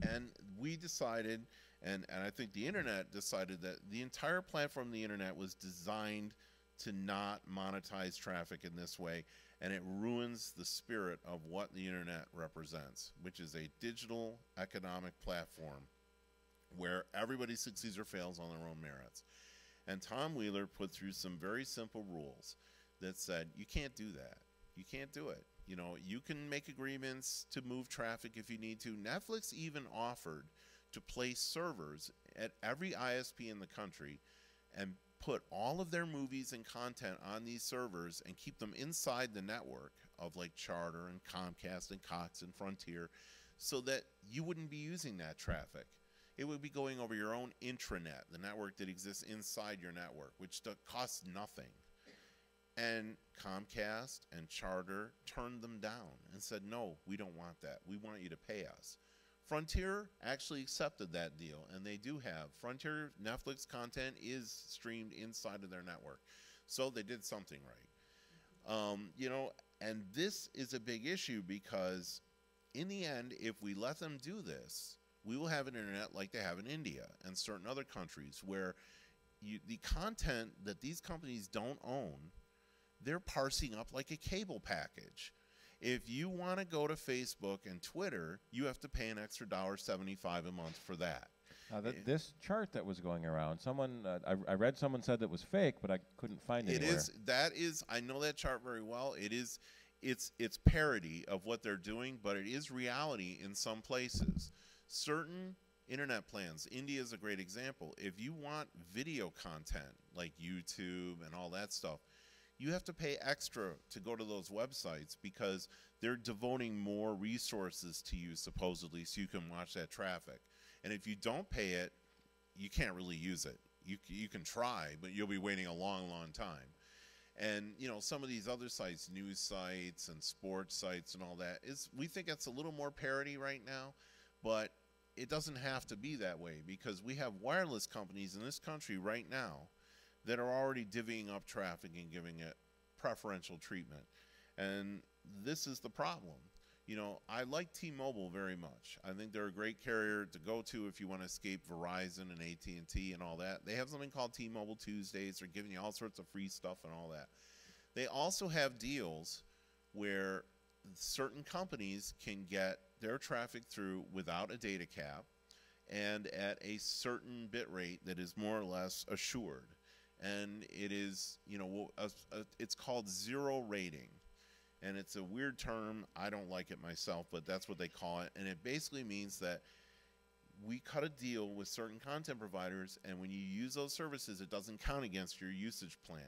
And we decided, and I think the internet decided, that the entire platform of the internet was designed to not monetize traffic in this way, and it ruins the spirit of what the internet represents, which is a digital economic platform where everybody succeeds or fails on their own merits. And Tom Wheeler put through some very simple rules that said, you can't do that. You can't do it. You know, you can make agreements to move traffic if you need to. Netflix even offered to place servers at every ISP in the country and put all of their movies and content on these servers and keep them inside the network of like Charter and Comcast and Cox and Frontier, so that you wouldn't be using that traffic. It would be going over your own intranet, the network that exists inside your network, which costs nothing. And Comcast and Charter turned them down and said, no, we don't want that. We want you to pay us. Frontier actually accepted that deal, and they do have. Frontier Netflix content is streamed inside of their network. So they did something right. You know, and this is a big issue because in the end, if we let them do this, we will have an internet like they have in India and certain other countries where the content that these companies don't own, they're parsing up like a cable package. If you want to go to Facebook and Twitter, you have to pay an extra $1.75 a month for that. This chart that was going around, someone I read someone said that was fake, but I couldn't find it anywhere. That is, I know that chart very well. It's parody of what they're doing, but it is reality in some places. Certain internet plans, India is a great example. If you want video content like YouTube and all that stuff, you have to pay extra to go to those websites because they're devoting more resources to you supposedly so you can watch that traffic. And if you don't pay it, you can't really use it. You can try, but you'll be waiting a long, long time. And, you know, some of these other sites, news sites and sports sites and all that, we think it's a little more parity right now, but it doesn't have to be that way because we have wireless companies in this country right now that are already divvying up traffic and giving it preferential treatment. And this is the problem. You know, I like T-Mobile very much. I think they're a great carrier to go to if you want to escape Verizon and AT&T and all that. They have something called T-Mobile Tuesdays. They're giving you all sorts of free stuff and all that. They also have deals where certain companies can get their traffic through without a data cap and at a certain bit rate that is more or less assured. And it is, you know, it's called zero rating. And it's a weird term. I don't like it myself, but that's what they call it. And it basically means that we cut a deal with certain content providers, and when you use those services, it doesn't count against your usage plan.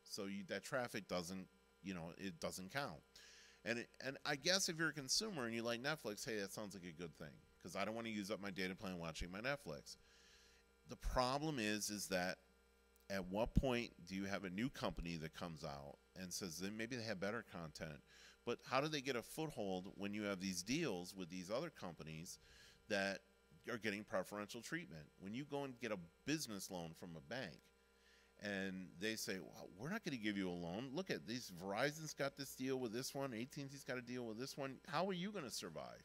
So that traffic doesn't, you know, it doesn't count. And I guess if you're a consumer and you like Netflix, hey, that sounds like a good thing because I don't want to use up my data plan watching my Netflix. The problem is that at what point do you have a new company that comes out and says then maybe they have better content, but how do they get a foothold when you have these deals with these other companies that are getting preferential treatment? When you go and get a business loan from a bank and they say, well, we're not going to give you a loan. Look at these, Verizon's got this deal with this one, AT&T's got a deal with this one. How are you going to survive?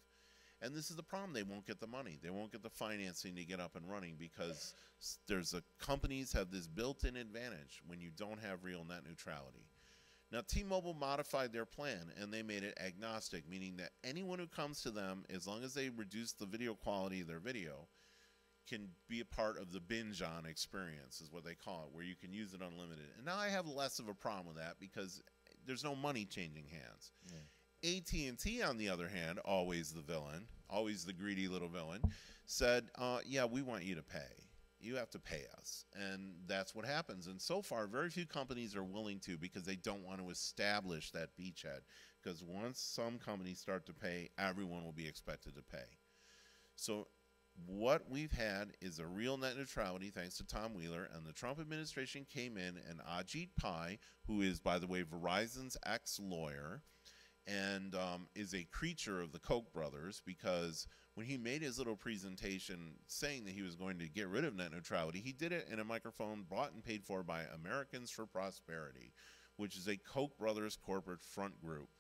And this is the problem. They won't get the money. They won't get the financing to get up and running because companies have this built-in advantage when you don't have real net neutrality. Now, T-Mobile modified their plan, and they made it agnostic, meaning that anyone who comes to them, as long as they reduce the video quality of their video, can be a part of the binge-on experience, is what they call it, where you can use it unlimited. And now I have less of a problem with that because there's no money changing hands. Yeah. AT&T, on the other hand, always the villain, always the greedy little villain, said, yeah, we want you to pay. You have to pay us. And that's what happens. And so far, very few companies are willing to because they don't want to establish that beachhead. Because once some companies start to pay, everyone will be expected to pay. So what we've had is a real net neutrality thanks to Tom Wheeler, and the Trump administration came in, and Ajit Pai, who is, by the way, Verizon's ex-lawyer, and is a creature of the Koch brothers, because when he made his little presentation saying that he was going to get rid of net neutrality, he did it in a microphone bought and paid for by Americans for Prosperity, which is a Koch brothers corporate front group.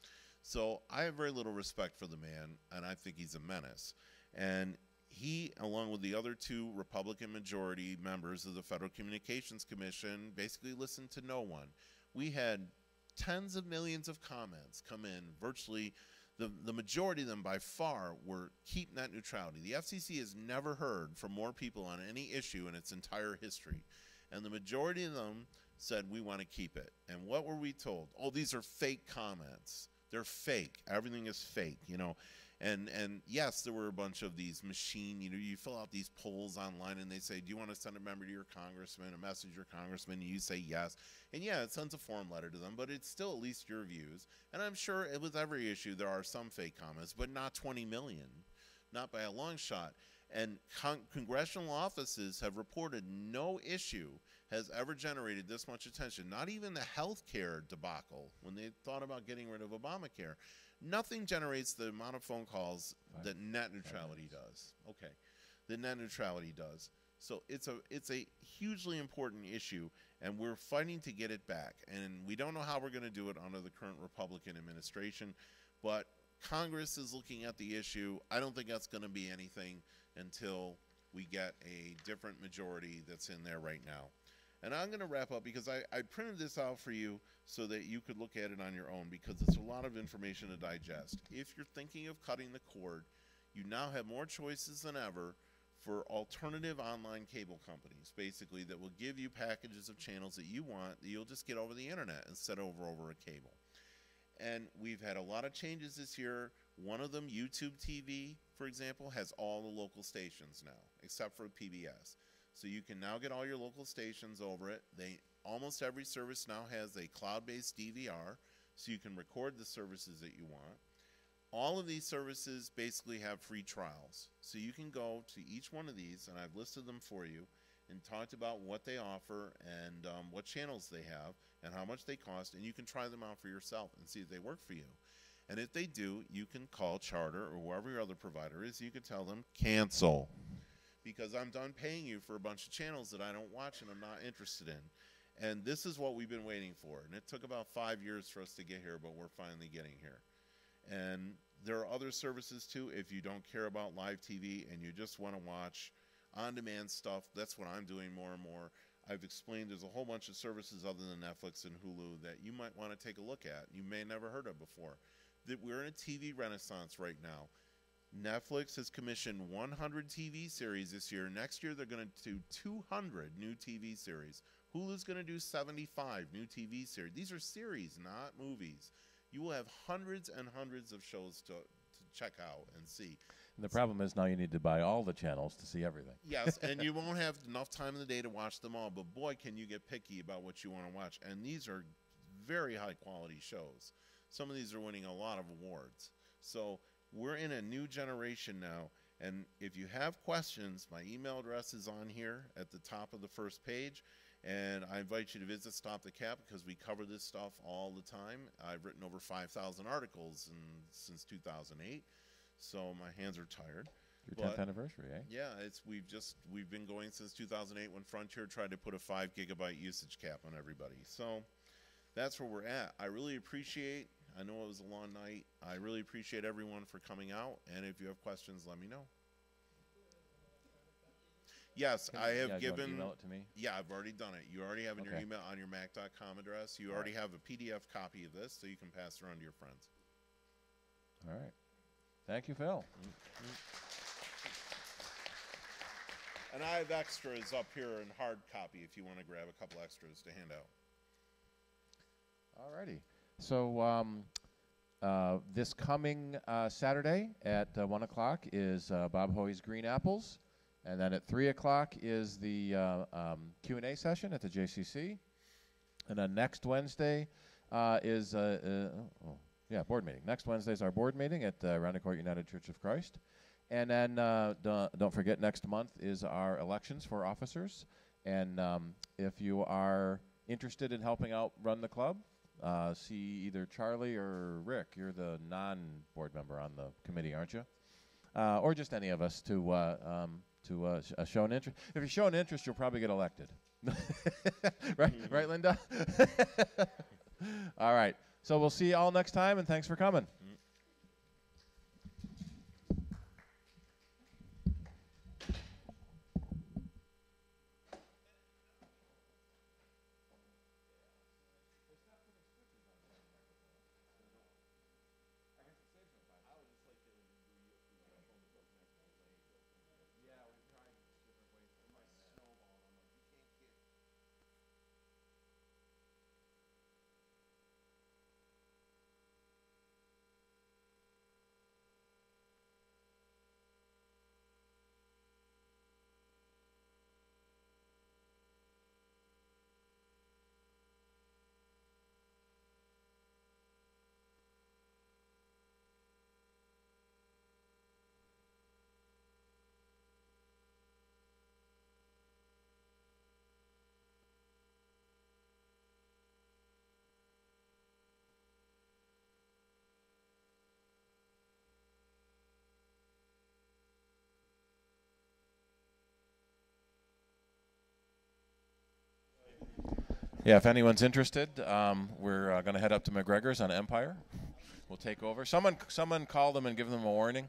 So I have very little respect for the man, and I think he's a menace. And he, along with the other two Republican majority members of the Federal Communications Commission, basically listened to no one. We had tens of millions of comments come in. Virtually the majority of them by far were keep net neutrality. The FCC has never heard from more people on any issue in its entire history. And the majority of them said, we want to keep it. And what were we told? Oh, these are fake comments. They're fake. Everything is fake, you know. And yes, there were a bunch of these machine, you know, you fill out these polls online and they say, do you want to send a member to your congressman, a message to your congressman? And you say yes. And yeah, it sends a form letter to them, but it's still at least your views. And I'm sure with every issue there are some fake comments, but not 20 million, not by a long shot. And congressional offices have reported no issue has ever generated this much attention, not even the health care debacle when they thought about getting rid of Obamacare. Nothing generates the amount of phone calls that net neutrality minutes. does. Okay, that net neutrality does. So it's a hugely important issue, and we're fighting to get it back. And we don't know how we're going to do it under the current Republican administration, but Congress is looking at the issue. I don't think that's going to be anything until we get a different majority that's in there right now. And I'm going to wrap up because I printed this out for you so that you could look at it on your own, because it's a lot of information to digest. If you're thinking of cutting the cord, you now have more choices than ever for alternative online cable companies, basically, that will give you packages of channels that you want that you'll just get over the internet instead of over a cable. And we've had a lot of changes this year. One of them, YouTube TV, for example, has all the local stations now, except for PBS. So you can now get all your local stations over it. Almost every service now has a cloud-based DVR, so you can record the services that you want. All of these services basically have free trials. So you can go to each one of these, and I've listed them for you, and talked about what they offer and what channels they have and how much they cost, and you can try them out for yourself and see if they work for you. And if they do, you can call Charter or whoever your other provider is. You can tell them, cancel, because I'm done paying you for a bunch of channels that I don't watch and I'm not interested in. And this is what we've been waiting for. And it took about 5 years for us to get here, but we're finally getting here. And there are other services too. If you don't care about live TV and you just want to watch on-demand stuff, that's what I'm doing more and more. I've explained there's a whole bunch of services other than Netflix and Hulu that you might want to take a look at. You may have never heard of before. That we're in a TV renaissance right now. Netflix has commissioned 100 TV series this year. Next year, they're going to do 200 new TV series. Hulu's going to do 75 new TV series. These are series, not movies. You will have hundreds and hundreds of shows to check out and see. And the problem is now you need to buy all the channels to see everything. Yes, and you won't have enough time in the day to watch them all, but boy, can you get picky about what you want to watch. And these are very high-quality shows. Some of these are winning a lot of awards. So we're in a new generation now, and if you have questions, my email address is on here at the top of the first page, and I invite you to visit Stop the Cap because we cover this stuff all the time. I've written over 5,000 articles since 2008, so my hands are tired. Your 10th anniversary, eh? Yeah, we've been going since 2008 when Frontier tried to put a 5 gigabyte usage cap on everybody. So that's where we're at. I really appreciate. I know it was a long night. I really appreciate everyone for coming out. And if you have questions, let me know. Yes, I have given. Email it to me. Yeah, I've already done it. You already have in your Okay. email on your Mac.com address. You already have a PDF copy of this, so you can pass it around to your friends. All right. Thank you, Phil. And I have extras up here in hard copy if you want to grab a couple extras to hand out. All righty. So this coming Saturday at 1 o'clock is Bob Hoy's Green Apples. And then at 3 o'clock is the Q&A session at the JCC. And then next Wednesday is, board meeting. Next Wednesday is our board meeting at Round Court United Church of Christ. And then don't forget, next month is our elections for officers. And if you are interested in helping out run the club, see either Charlie or Rick. You're the non-board member on the committee, aren't you? Or just any of us to show an interest. If you show an interest, you'll probably get elected. Right, right, Linda? All right. So we'll see you all next time, and thanks for coming. Yeah, if anyone's interested, we're going to head up to McGregor's on Empire. We'll take over. Someone call them and give them a warning.